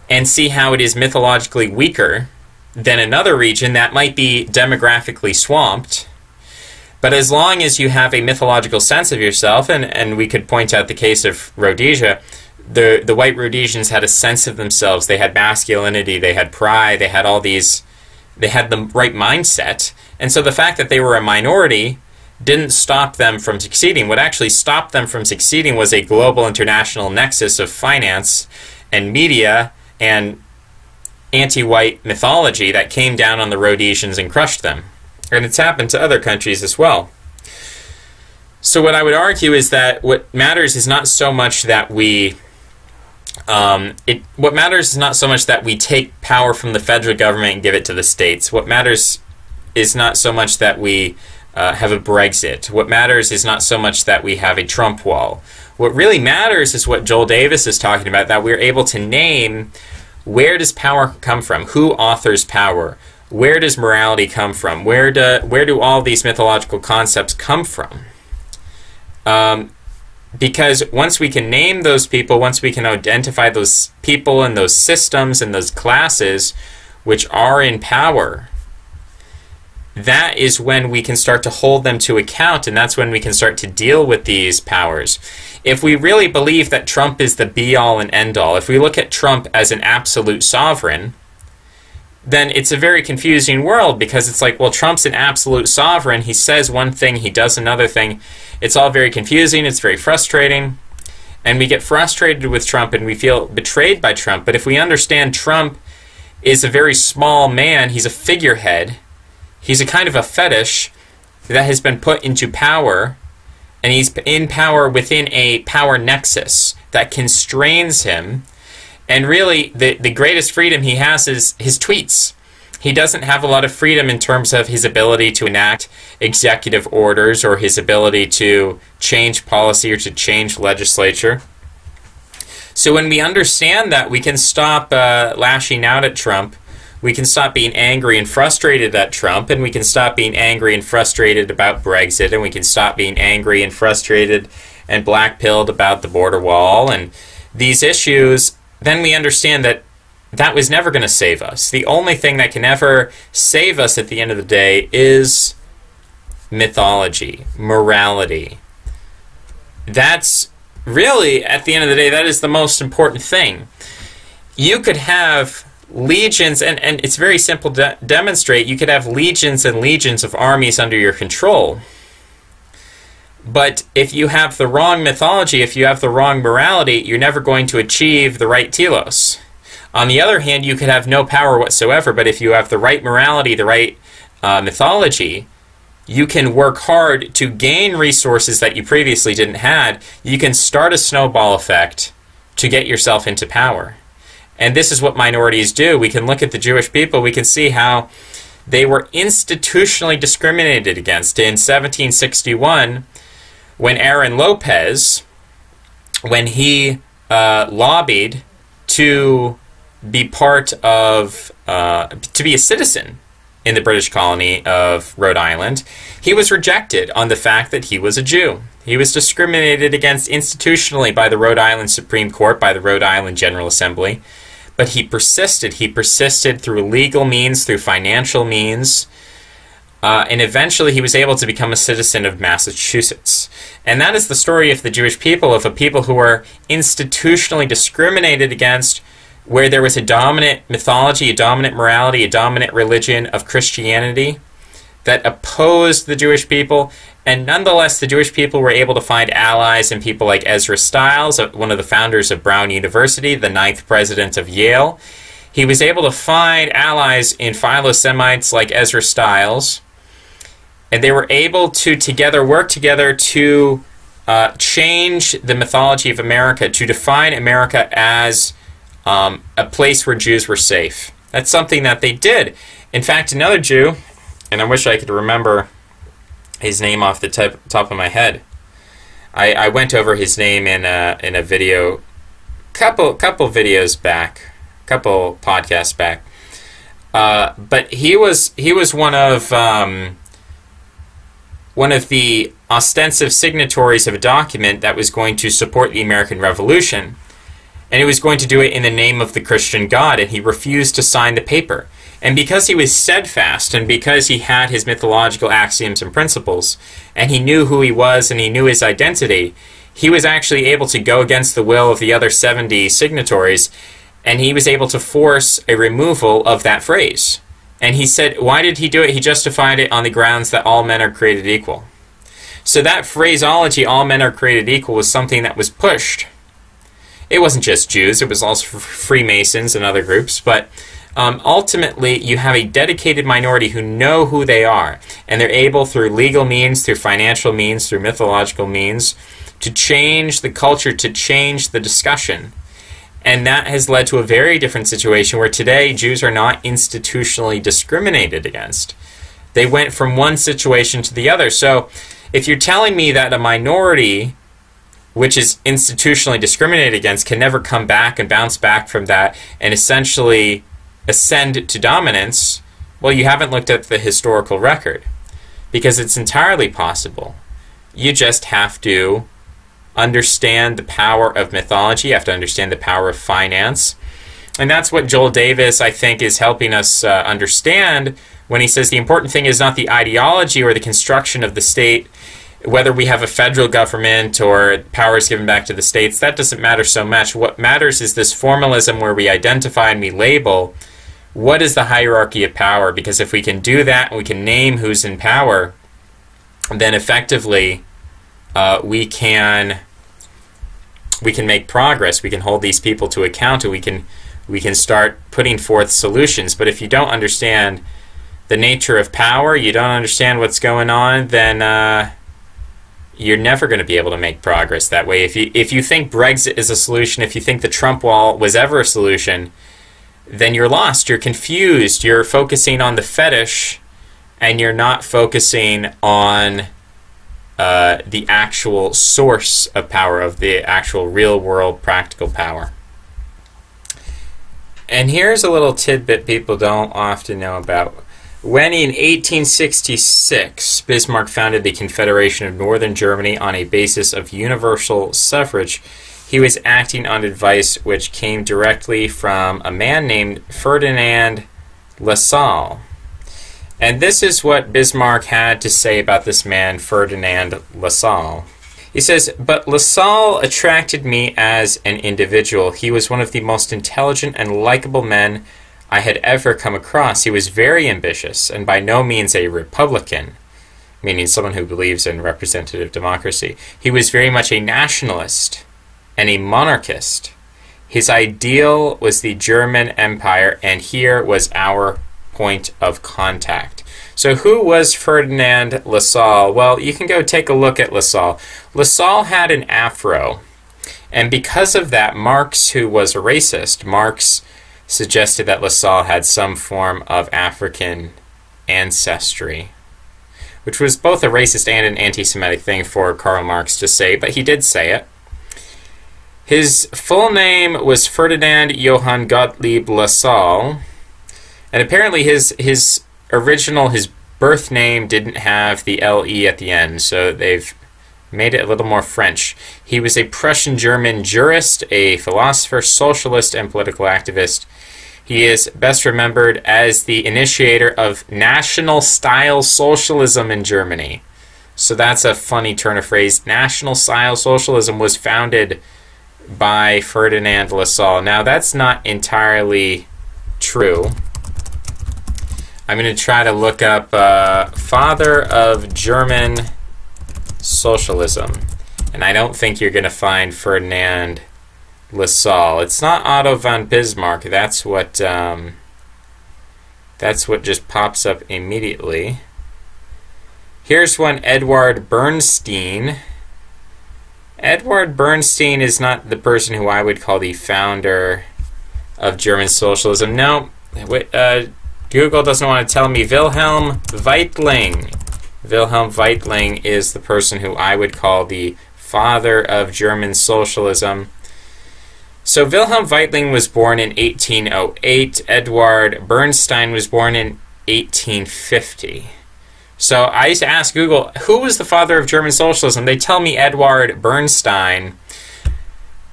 and see how it is mythologically weaker than another region that might be demographically swamped. But as long as you have a mythological sense of yourself, and we could point out the case of Rhodesia, the white Rhodesians had a sense of themselves. They had masculinity, they had pride, they had the right mindset. And so the fact that they were a minority didn't stop them from succeeding. What actually stopped them from succeeding was a global international nexus of finance and media and anti-white mythology that came down on the Rhodesians and crushed them. And it's happened to other countries as well. So what I would argue is that what matters is not so much that we take power from the federal government and give it to the states. What matters is not so much that we have a Brexit. What matters is not so much that we have a Trump wall. What really matters is what Joel Davis is talking about, that we're able to name, where does power come from? Who authors power? Where does morality come from? Where do all these mythological concepts come from? Because once we can name those people, once we can identify those people and those systems and those classes which are in power, that is when we can start to hold them to account, and that's when we can start to deal with these powers. If we really believe that Trump is the be-all and end-all, if we look at Trump as an absolute sovereign, then it's a very confusing world, because it's like, well, Trump's an absolute sovereign. He says one thing, he does another thing. It's all very confusing. It's very frustrating. And we get frustrated with Trump and we feel betrayed by Trump. But if we understand Trump is a very small man, he's a figurehead, he's a kind of a fetish that has been put into power, and he's in power within a power nexus that constrains him. And really, the greatest freedom he has is his tweets. He doesn't have a lot of freedom in terms of his ability to enact executive orders or his ability to change policy or to change legislature. So when we understand that, we can stop lashing out at Trump. We can stop being angry and frustrated at Trump, and we can stop being angry and frustrated about Brexit, and we can stop being angry and frustrated and black-pilled about the border wall and these issues. Then we understand that that was never going to save us. The only thing that can ever save us at the end of the day is mythology, morality. That's really, at the end of the day, that is the most important thing. You could have legions, and it's very simple to demonstrate. You could have legions and legions of armies under your control. But if you have the wrong mythology, if you have the wrong morality, you're never going to achieve the right telos. On the other hand, you could have no power whatsoever, but if you have the right morality, the right mythology, you can work hard to gain resources that you previously didn't have. You can start a snowball effect to get yourself into power. And this is what minorities do. We can look at the Jewish people. We can see how they were institutionally discriminated against. In 1761, when Aaron Lopez, when he lobbied to be part of, to be a citizen in the British colony of Rhode Island, he was rejected on the fact that he was a Jew. He was discriminated against institutionally by the Rhode Island Supreme Court, by the Rhode Island General Assembly. But he persisted. He persisted through legal means, through financial means, and eventually he was able to become a citizen of Massachusetts. And that is the story of the Jewish people, of a people who were institutionally discriminated against, where there was a dominant mythology, a dominant morality, a dominant religion of Christianity that opposed the Jewish people. And nonetheless, the Jewish people were able to find allies in people like Ezra Stiles, one of the founders of Brown University, the 9th president of Yale. He was able to find allies in Philo-Semites like Ezra Stiles, and they were able to work together to change the mythology of America, to define America as a place where Jews were safe. That's something that they did. In fact, another Jew, and I wish I could remember his name off the top of my head. I went over his name in a video, couple videos back, couple podcasts back. But he was one of the ostensive signatories of a document that was going to support the American Revolution. And he was going to do it in the name of the Christian God, and he refused to sign the paper. And because he was steadfast, and because he had his mythological axioms and principles, and he knew who he was and he knew his identity, he was actually able to go against the will of the other 70 signatories, and he was able to force a removal of that phrase. And he said, why did he do it? He justified it on the grounds that all men are created equal. So that phraseology, all men are created equal, was something that was pushed. It wasn't just Jews, it was also Freemasons and other groups, but ultimately you have a dedicated minority who know who they are, and they're able, through legal means, through financial means, through mythological means, to change the culture, to change the discussion. And that has led to a very different situation where today Jews are not institutionally discriminated against. They went from one situation to the other. So if you're telling me that a minority which is institutionally discriminated against can never come back and bounce back from that and essentially ascend to dominance, well, you haven't looked at the historical record, because it's entirely possible. You just have to understand the power of mythology. You have to understand the power of finance. And that's what Joel Davis, I think, is helping us understand when he says the important thing is not the ideology or the construction of the state, whether we have a federal government or powers given back to the states. That doesn't matter so much. What matters is this formalism where we identify and we label what is the hierarchy of power, because if we can do that and we can name who's in power, then effectively we can make progress. We can hold these people to account, and we can start putting forth solutions. But if you don't understand the nature of power, you don't understand what's going on, then you're never going to be able to make progress that way. If you think Brexit is a solution, if you think the Trump wall was ever a solution, then you're lost, you're confused, you're focusing on the fetish, and you're not focusing on the actual source of power, of the actual real-world practical power. And here's a little tidbit people don't often know about. When in 1866, Bismarck founded the Confederation of Northern Germany on a basis of universal suffrage, he was acting on advice which came directly from a man named Ferdinand Lassalle. And this is what Bismarck had to say about this man, Ferdinand Lassalle. He says, "But Lassalle attracted me as an individual. He was one of the most intelligent and likable men I had ever come across. He was very ambitious, and by no means a Republican," meaning someone who believes in representative democracy. "He was very much a nationalist and a monarchist. His ideal was the German Empire, and here was our point of contact." So who was Ferdinand Lassalle? Well, you can go take a look at Lassalle. Lassalle had an afro. And because of that, Marx, who was a racist, Marx suggested that Lassalle had some form of African ancestry, which was both a racist and an anti-Semitic thing for Karl Marx to say, but he did say it. His full name was Ferdinand Johann Gottlieb Lassalle, and apparently his birth name didn't have the L-E at the end, so they've made it a little more French. He was a Prussian-German jurist, a philosopher, socialist, and political activist. He is best remembered as the initiator of national-style socialism in Germany. So that's a funny turn of phrase. National-style socialism was founded by Ferdinand Lassalle. Now, that's not entirely true. I'm going to try to look up father of German socialism. And I don't think you're going to find Ferdinand Lassalle. It's not Otto von Bismarck. That's what just pops up immediately. Here's one, Eduard Bernstein. Eduard Bernstein is not the person who I would call the founder of German socialism. No, Google doesn't want to tell me. Wilhelm Weitling. Wilhelm Weitling is the person who I would call the father of German socialism. So Wilhelm Weitling was born in 1808. Eduard Bernstein was born in 1850. So I used to ask Google, who was the father of German socialism? They tell me Eduard Bernstein.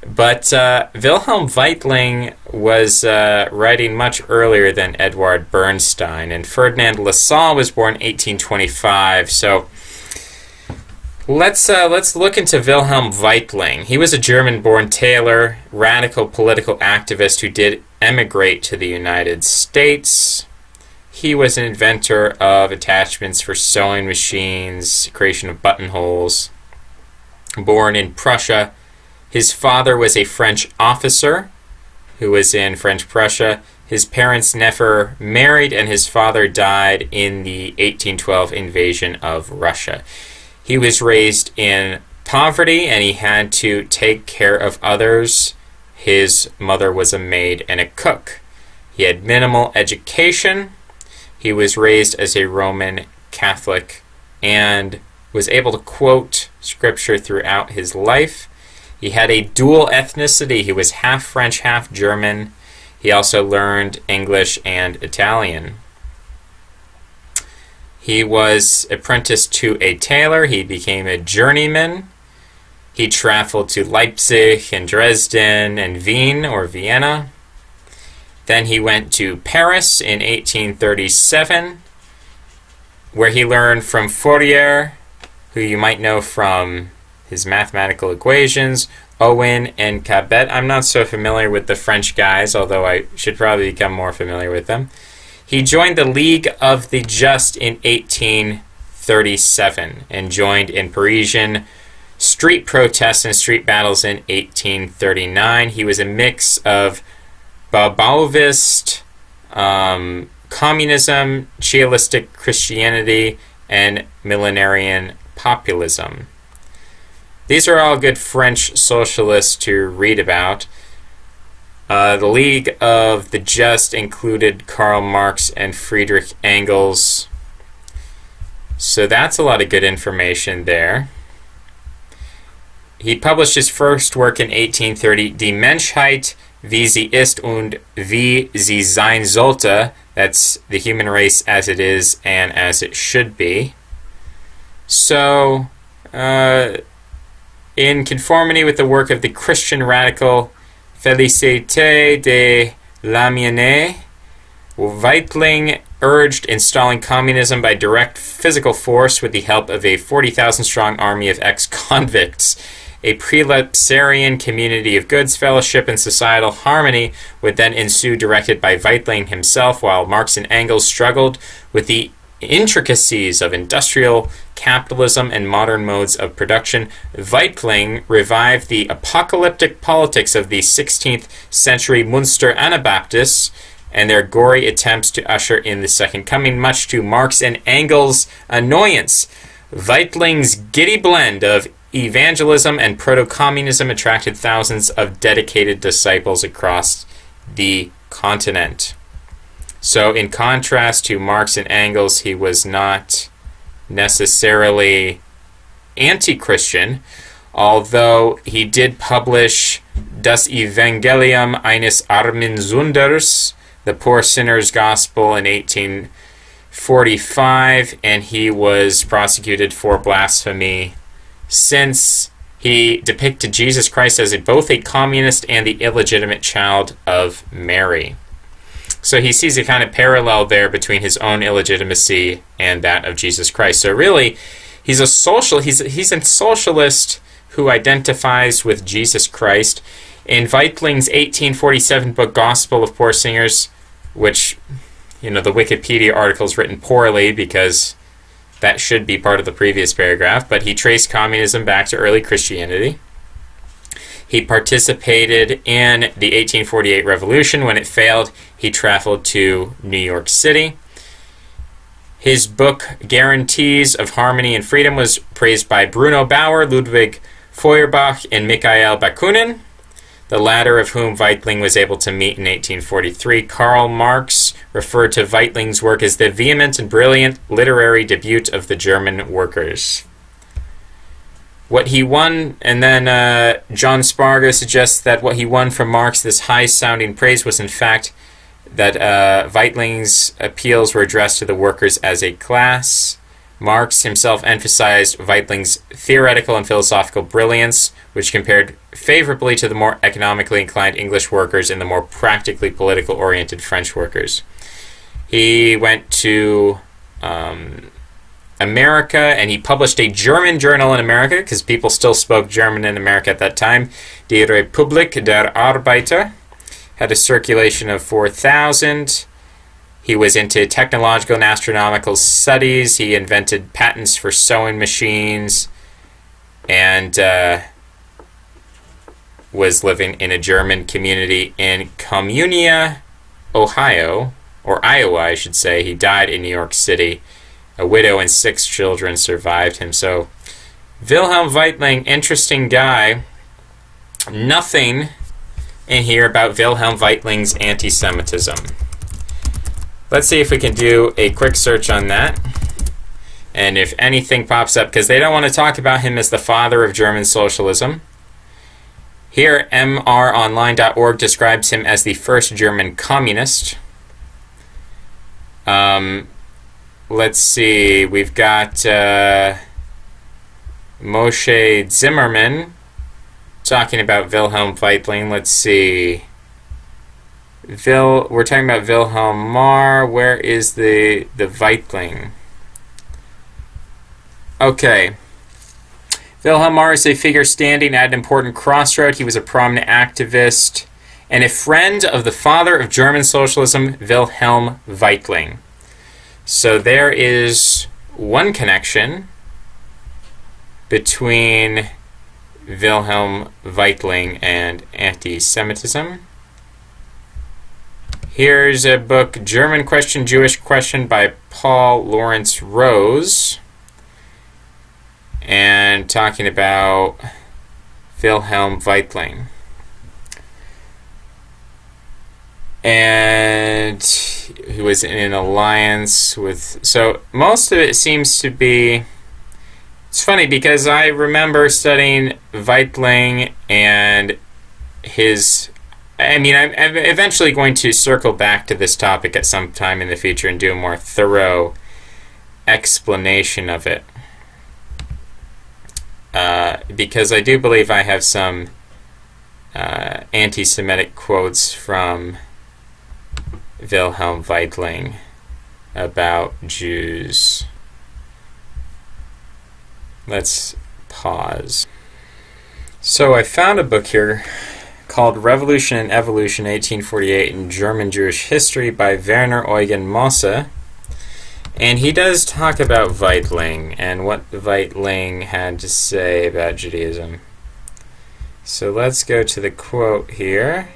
But Wilhelm Weitling was writing much earlier than Eduard Bernstein. And Ferdinand Lassalle was born in 1825. So let's look into Wilhelm Weitling. He was a German-born tailor, radical political activist who did emigrate to the United States. He was an inventor of attachments for sewing machines, creation of buttonholes. Born in Prussia, his father was a French officer who was in French Prussia. His parents never married, and his father died in the 1812 invasion of Russia. He was raised in poverty, and he had to take care of others. His mother was a maid and a cook. He had minimal education. He was raised as a Roman Catholic and was able to quote scripture throughout his life. He had a dual ethnicity. He was half French, half German. He also learned English and Italian. He was apprenticed to a tailor. He became a journeyman. He traveled to Leipzig and Dresden and Wien or Vienna. Then he went to Paris in 1837, where he learned from Fourier, who you might know from his mathematical equations, Owen and Cabet. I'm not so familiar with the French guys, although I should probably become more familiar with them. He joined the League of the Just in 1837 and joined in Parisian street protests and street battles in 1839. He was a mix of Bauhausist, communism, Chialistic Christianity, and millenarian populism. These are all good French socialists to read about. The League of the Just included Karl Marx and Friedrich Engels. So that's a lot of good information there. He published his first work in 1830, Die Menschheit, wie sie ist und wie sie sein sollte. That's the human race as it is and as it should be. So, in conformity with the work of the Christian radical Félicité de Lamienne, Weitling urged installing communism by direct physical force with the help of a 40,000-strong army of ex-convicts. A prelapsarian community of goods, fellowship, and societal harmony would then ensue, directed by Weitling himself, while Marx and Engels struggled with the intricacies of industrial capitalism and modern modes of production. Weitling revived the apocalyptic politics of the 16th century Munster Anabaptists, and their gory attempts to usher in the Second Coming, much to Marx and Engels' annoyance. Weitling's giddy blend of evangelism and proto-communism attracted thousands of dedicated disciples across the continent. So in contrast to Marx and Engels, he was not necessarily anti-Christian, although he did publish Das Evangelium eines armen Sünders, the Poor Sinner's Gospel, in 1845, and he was prosecuted for blasphemy since he depicted Jesus Christ as both a communist and the illegitimate child of Mary. So he sees a kind of parallel there between his own illegitimacy and that of Jesus Christ. So really, he's a socialist who identifies with Jesus Christ. In Weitling's 1847 book, Gospel of Poor Singers, which, the Wikipedia article is written poorly because that should be part of the previous paragraph, but he traced communism back to early Christianity. He participated in the 1848 revolution. When it failed, he traveled to New York City. His book, Guarantees of Harmony and Freedom, was praised by Bruno Bauer, Ludwig Feuerbach, and Mikhail Bakunin, the latter of whom Weitling was able to meet in 1843. Karl Marx referred to Weitling's work as the vehement and brilliant literary debut of the German workers. What he won, and then John Spargo suggests that what he won from Marx, this high-sounding praise, was in fact that Weitling's appeals were addressed to the workers as a class. Marx himself emphasized Weitling's theoretical and philosophical brilliance, which compared favorably to the more economically inclined English workers and the more practically political-oriented French workers. He went to America, and he published a German journal in America, because people still spoke German in America at that time. Die Republik der Arbeiter had a circulation of 4,000. He was into technological and astronomical studies. He invented patents for sewing machines, and was living in a German community in Communia, Ohio, or Iowa, I should say. He died in New York City. A widow and 6 children survived him. So, Wilhelm Weitling, interesting guy. Nothing in here about Wilhelm Weitling's anti-Semitism. Let's see if we can do a quick search on that. And if anything pops up, because they don't want to talk about him as the father of German socialism. Here, mronline.org describes him as the first German communist. Let's see, we've got Moshe Zimmerman talking about Wilhelm Weitling. Let's see. We're talking about Wilhelm Marr. Where is the Weitling? Okay. Wilhelm Marr is a figure standing at an important crossroad. He was a prominent activist and a friend of the father of German socialism, Wilhelm Weitling. So there is one connection between Wilhelm Weitling and anti-Semitism. Here's a book, German Question, Jewish Question, by Paul Lawrence Rose, and talking about Wilhelm Weitling. And who was in an alliance with... So most of it seems to be... It's funny because I remember studying Weitling and his... I'm eventually going to circle back to this topic at some time in the future and do a more thorough explanation of it. Because I do believe I have some anti-Semitic quotes from Wilhelm Weitling about Jews. Let's pause. So I found a book here called Revolution and Evolution, 1848 in German Jewish History by Werner Eugen Mosse. And he does talk about Weitling and what Weitling had to say about Judaism. So let's go to the quote here,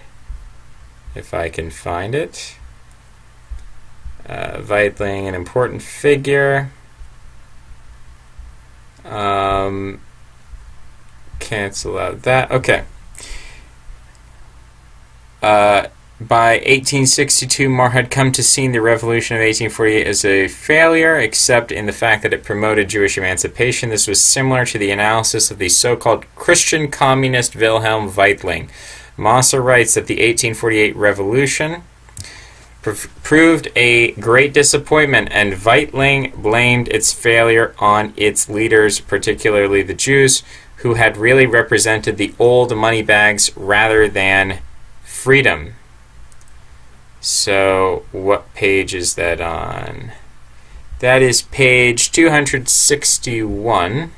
if I can find it. Weitling, an important figure. Cancel out that. Okay. By 1862, More had come to see the Revolution of 1848 as a failure, except in the fact that it promoted Jewish emancipation. This was similar to the analysis of the so-called Christian communist Wilhelm Weitling. Mauser writes that the 1848 Revolution proved a great disappointment, and Weitling blamed its failure on its leaders, particularly the Jews, who had really represented the old moneybags rather than freedom. So, what page is that on? That is page 261.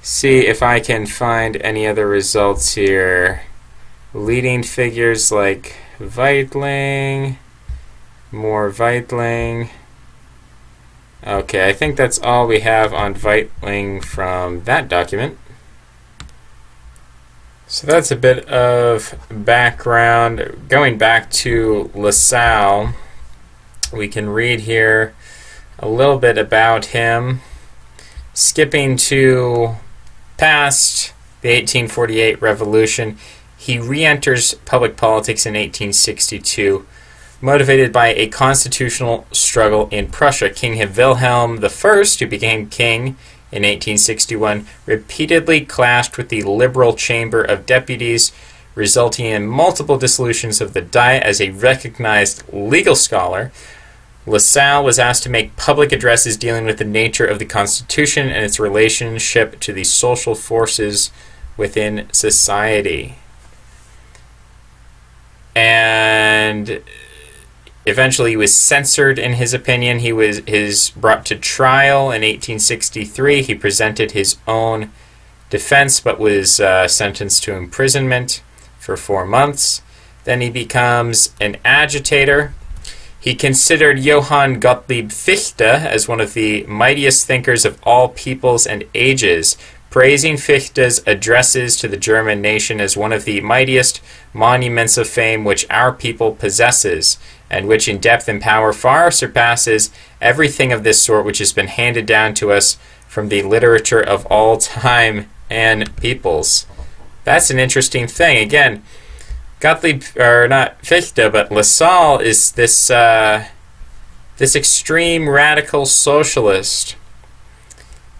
See if I can find any other results here. Leading figures like Weitling, more Weitling. Okay, I think that's all we have on Weitling from that document. So that's a bit of background. Going back to LaSalle, we can read here a little bit about him. Skipping to past the 1848 Revolution, he re-enters public politics in 1862, motivated by a constitutional struggle in Prussia. King Wilhelm I, who became king in 1861, repeatedly clashed with the Liberal Chamber of Deputies, resulting in multiple dissolutions of the Diet. As a recognized legal scholar, LaSalle was asked to make public addresses dealing with the nature of the Constitution and its relationship to the social forces within society. And eventually he was censored in his opinion. He was brought to trial in 1863. He presented his own defense but was sentenced to imprisonment for 4 months. Then he becomes an agitator. He considered Johann Gottlieb Fichte as one of the mightiest thinkers of all peoples and ages, praising Fichte's addresses to the German nation as one of the mightiest monuments of fame which our people possesses, and which in depth and power far surpasses everything of this sort which has been handed down to us from the literature of all time and peoples. That's an interesting thing. Again, Gottlieb, or not Fichte, but LaSalle is this extreme radical socialist.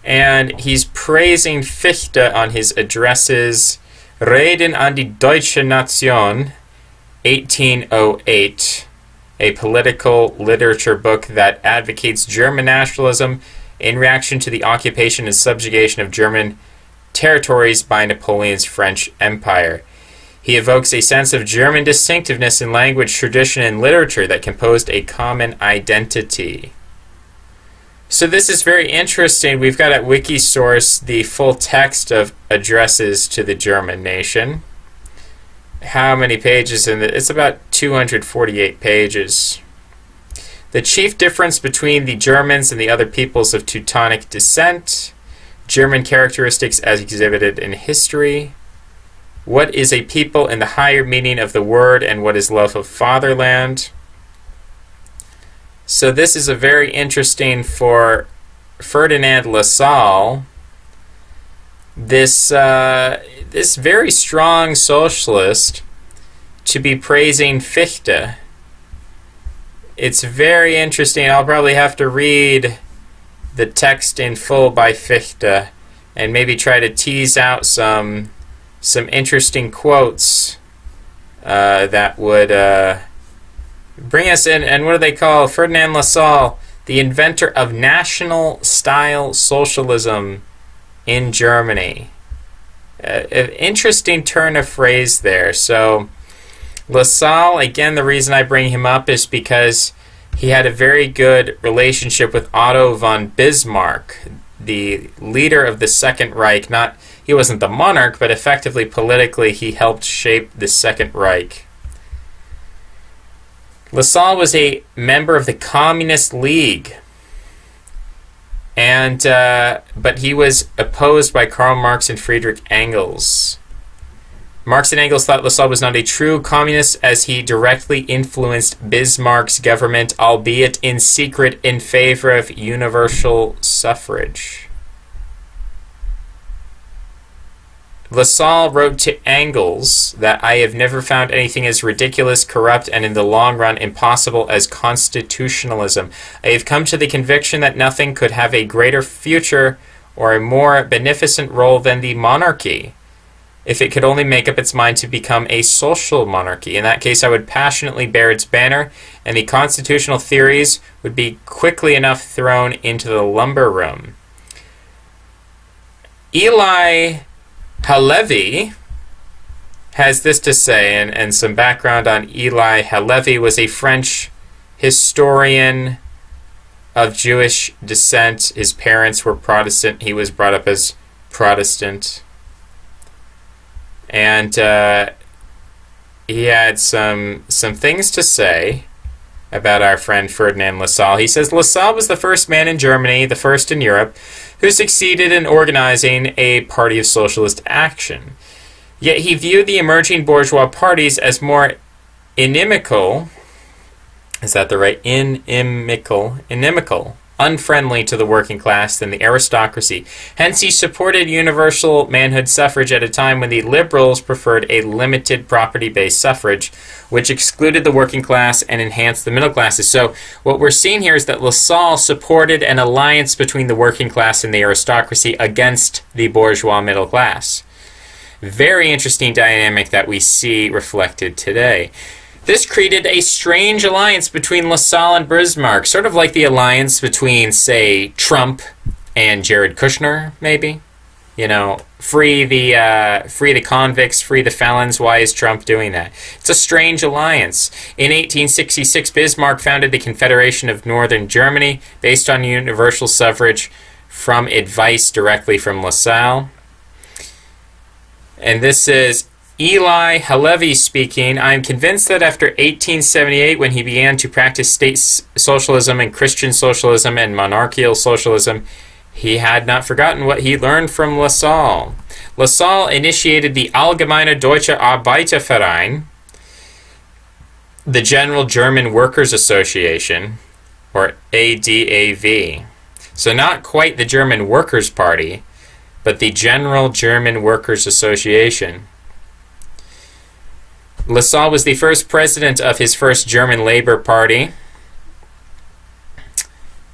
And he's praising Fichte on his addresses, Reden an die Deutsche Nation, 1808, a political literature book that advocates German nationalism in reaction to the occupation and subjugation of German territories by Napoleon's French Empire. He evokes a sense of German distinctiveness in language, tradition, and literature that composed a common identity. So this is very interesting. We've got at Wikisource the full text of addresses to the German nation. How many pages in it? It's about 248 pages. The chief difference between the Germans and the other peoples of Teutonic descent. German characteristics as exhibited in history. What is a people in the higher meaning of the word, and what is love of fatherland? So this is a very interesting for Ferdinand Lassalle. This very strong socialist to be praising Fichte. It's very interesting. I'll probably have to read the text in full by Fichte and maybe try to tease out some interesting quotes that would bring us in. And what do they call Ferdinand Lassalle? The inventor of national-style socialism in Germany. An interesting turn of phrase there. So Lassalle, again, the reason I bring him up is because he had a very good relationship with Otto von Bismarck, the leader of the Second Reich. He wasn't the monarch, but effectively politically he helped shape the Second Reich. Lassalle was a member of the Communist League, but he was opposed by Karl Marx and Friedrich Engels. Marx and Engels thought Lassalle was not a true communist as he directly influenced Bismarck's government, albeit in secret, in favor of universal suffrage. Lassalle wrote to Engels that I have never found anything as ridiculous, corrupt, and in the long run impossible as constitutionalism. I have come to the conviction that nothing could have a greater future or a more beneficent role than the monarchy, if it could only make up its mind to become a social monarchy. In that case, I would passionately bear its banner, and the constitutional theories would be quickly enough thrown into the lumber room. Eli Halevi has this to say, and some background on Eli Halevi was a French historian of Jewish descent. His parents were Protestant. He was brought up as Protestant. And he had some things to say about our friend Ferdinand Lassalle. He says, Lassalle was the first man in Germany, the first in Europe, who succeeded in organizing a party of socialist action. Yet he viewed the emerging bourgeois parties as more inimical, is that the right? Inimical, unfriendly to the working class than the aristocracy. Hence he supported universal manhood suffrage at a time when the liberals preferred a limited property-based suffrage, which excluded the working class and enhanced the middle classes. So what we're seeing here is that Lassalle supported an alliance between the working class and the aristocracy against the bourgeois middle class. Very interesting dynamic that we see reflected today. This created a strange alliance between Lassalle and Bismarck, sort of like the alliance between, say, Trump and Jared Kushner, maybe. You know, free the convicts, free the felons. Why is Trump doing that? It's a strange alliance. In 1866, Bismarck founded the Confederation of Northern Germany based on universal suffrage from advice directly from Lassalle. And this is Eli Halevi speaking. I am convinced that after 1878, when he began to practice state socialism and Christian socialism and monarchical socialism, he had not forgotten what he learned from Lassalle. Lassalle initiated the Allgemeine Deutsche Arbeiterverein, the General German Workers Association, or ADAV. So not quite the German Workers' Party, but the General German Workers Association. Lassalle was the first president of his first German Labor Party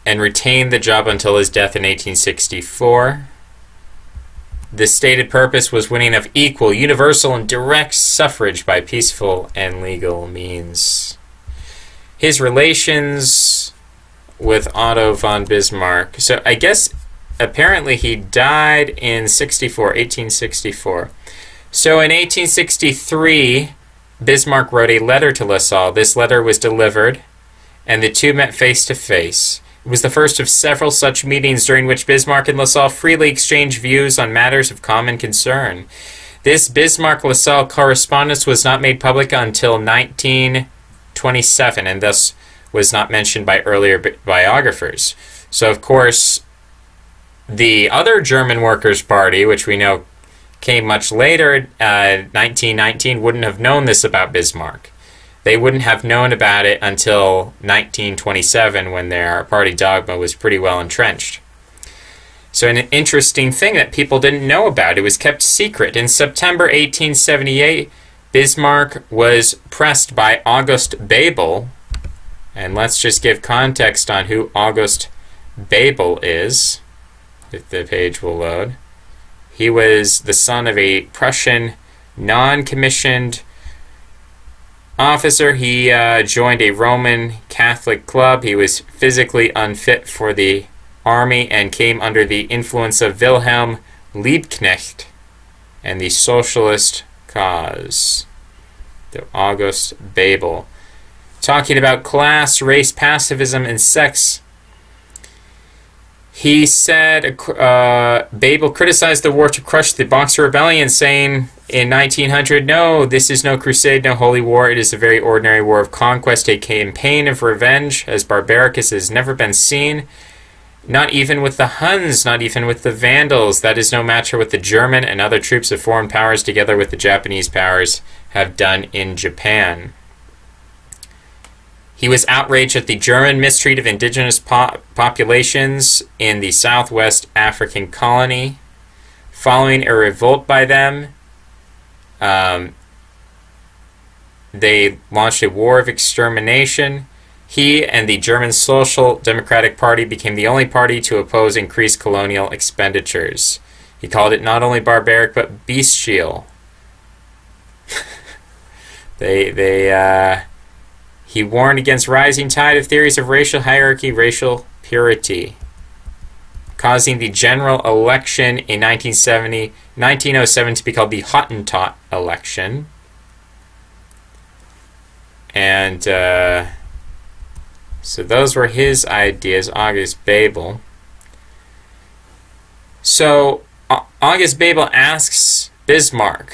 and retained the job until his death in 1864. The stated purpose was winning of equal, universal, and direct suffrage by peaceful and legal means. His relations with Otto von Bismarck. So I guess apparently he died in 1864. So in 1863, Bismarck wrote a letter to Lassalle. This letter was delivered, and the two met face to face. It was the first of several such meetings during which Bismarck and Lassalle freely exchanged views on matters of common concern. This Bismarck-Lassalle correspondence was not made public until 1927, and thus was not mentioned by earlier biographers. So, of course, the other German Workers' Party, which we know came much later, 1919, wouldn't have known this about Bismarck. They wouldn't have known about it until 1927, when their party dogma was pretty well entrenched. So an interesting thing that people didn't know about, it was kept secret. In September 1878, Bismarck was pressed by August Bebel, and let's just give context on who August Bebel is, if the page will load. He was the son of a Prussian non-commissioned officer. He joined a Roman Catholic club. He was physically unfit for the army and came under the influence of Wilhelm Liebknecht and the socialist cause. The August Bebel. Talking about class, race, pacifism, and sex. He said, Bebel criticized the war to crush the Boxer Rebellion, saying in 1900, "No, this is no crusade, no holy war. It is a very ordinary war of conquest, a campaign of revenge, as barbaric as has never been seen. Not even with the Huns, not even with the Vandals. That is no match for what the German and other troops of foreign powers, together with the Japanese powers, have done in Japan. He was outraged at the German mistreat of indigenous populations in the Southwest African colony. Following a revolt by them, they launched a war of extermination. He and the German Social Democratic Party became the only party to oppose increased colonial expenditures. He called it not only barbaric but bestial. He warned against rising tide of theories of racial hierarchy, racial purity, causing the general election in 1907 to be called the Hottentot election. And so those were his ideas, August Bebel. So August Bebel asks Bismarck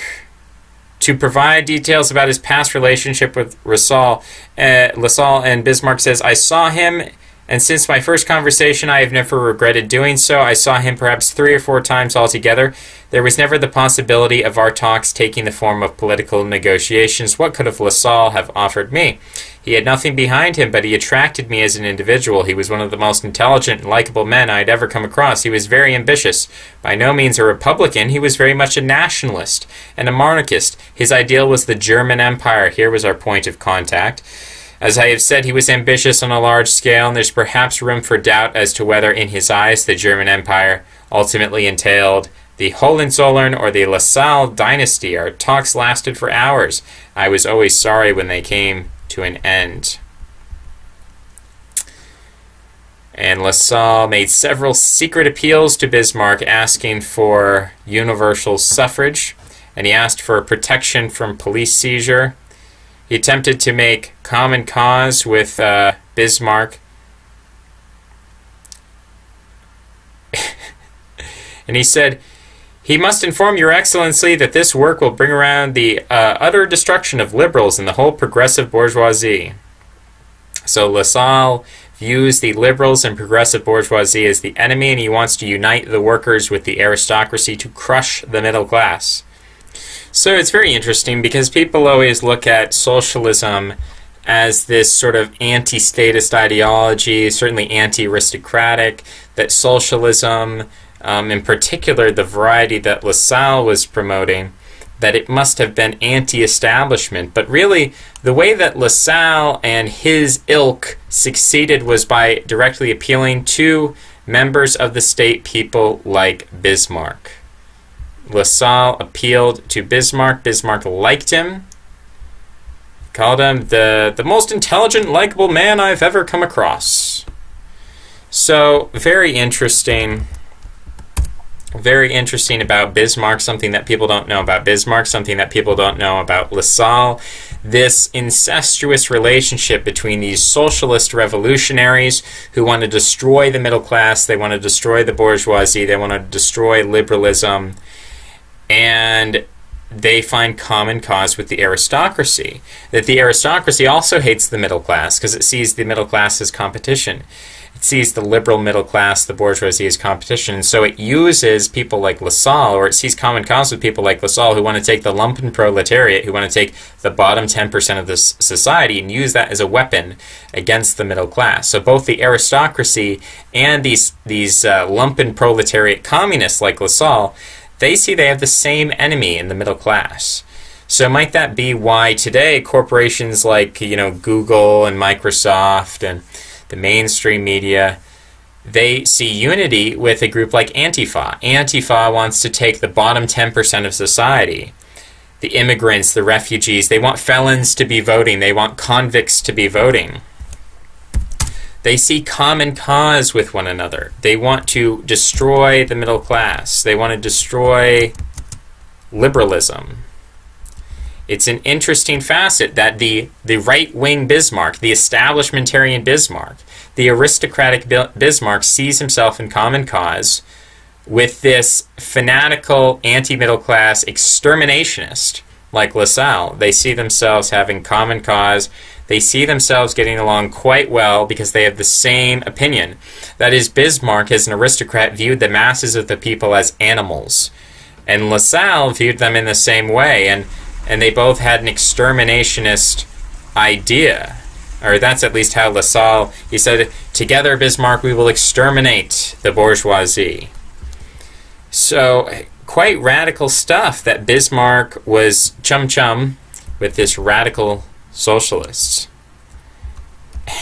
to provide details about his past relationship with Lassalle, and Bismarck says, "I saw him, and since my first conversation, I have never regretted doing so. I saw him perhaps 3 or 4 times altogether. There was never the possibility of our talks taking the form of political negotiations. What could Lassalle have offered me? He had nothing behind him, but he attracted me as an individual. He was one of the most intelligent and likable men I had ever come across. He was very ambitious. By no means a Republican, he was very much a nationalist and a monarchist. His ideal was the German Empire." Here was our point of contact. "As I have said, he was ambitious on a large scale, and there's perhaps room for doubt as to whether, in his eyes, the German Empire ultimately entailed the Hohenzollern or the Lassalle dynasty. Our talks lasted for hours. I was always sorry when they came to an end." And Lassalle made several secret appeals to Bismarck asking for universal suffrage, and he asked for protection from police seizure. He attempted to make common cause with Bismarck. And he said, "He must inform Your Excellency that this work will bring around the utter destruction of liberals and the whole progressive bourgeoisie." So Lassalle views the liberals and progressive bourgeoisie as the enemy, and he wants to unite the workers with the aristocracy to crush the middle class. So it's very interesting because people always look at socialism as this sort of anti-statist ideology, certainly anti-aristocratic, that socialism, in particular the variety that Lassalle was promoting, that it must have been anti-establishment. But really, the way that Lassalle and his ilk succeeded was by directly appealing to members of the state people like Bismarck. Lassalle appealed to Bismarck. Bismarck liked him. Called him the most intelligent, likable man I've ever come across. So, very interesting. Very interesting about Bismarck, something that people don't know about Bismarck, something that people don't know about Lassalle. This incestuous relationship between these socialist revolutionaries who want to destroy the middle class, they want to destroy the bourgeoisie, they want to destroy liberalism, and they find common cause with the aristocracy. That the aristocracy also hates the middle class because it sees the middle class as competition. It sees the liberal middle class, the bourgeoisie, as competition. And so it uses people like Lassalle, or it sees common cause with people like Lassalle who want to take the lumpen proletariat, who want to take the bottom 10% of this society and use that as a weapon against the middle class. So both the aristocracy and these lumpen proletariat communists like Lassalle, they see they have the same enemy in the middle class. So might that be why today corporations like, Google and Microsoft and the mainstream media, they see unity with a group like Antifa. Antifa wants to take the bottom 10% of society, the immigrants, the refugees. They want felons to be voting. They want convicts to be voting. They see common cause with one another. They want to destroy the middle class. They want to destroy liberalism. It's an interesting facet that the right-wing Bismarck, the establishmentarian Bismarck, the aristocratic Bismarck sees himself in common cause with this fanatical anti-middle class exterminationist like Lassalle. They see themselves having common cause. they see themselves getting along quite well because they have the same opinion. That is, Bismarck, as an aristocrat, viewed the masses of the people as animals, and Lassalle viewed them in the same way, and they both had an exterminationist idea. Or that's at least how Lassalle, he said, "Together, Bismarck, we will exterminate the bourgeoisie." So, quite radical stuff that Bismarck was chum-chum with this radical socialists.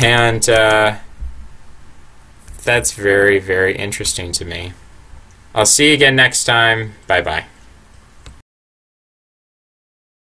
And that's very, very interesting to me. I'll see you again next time. Bye-bye.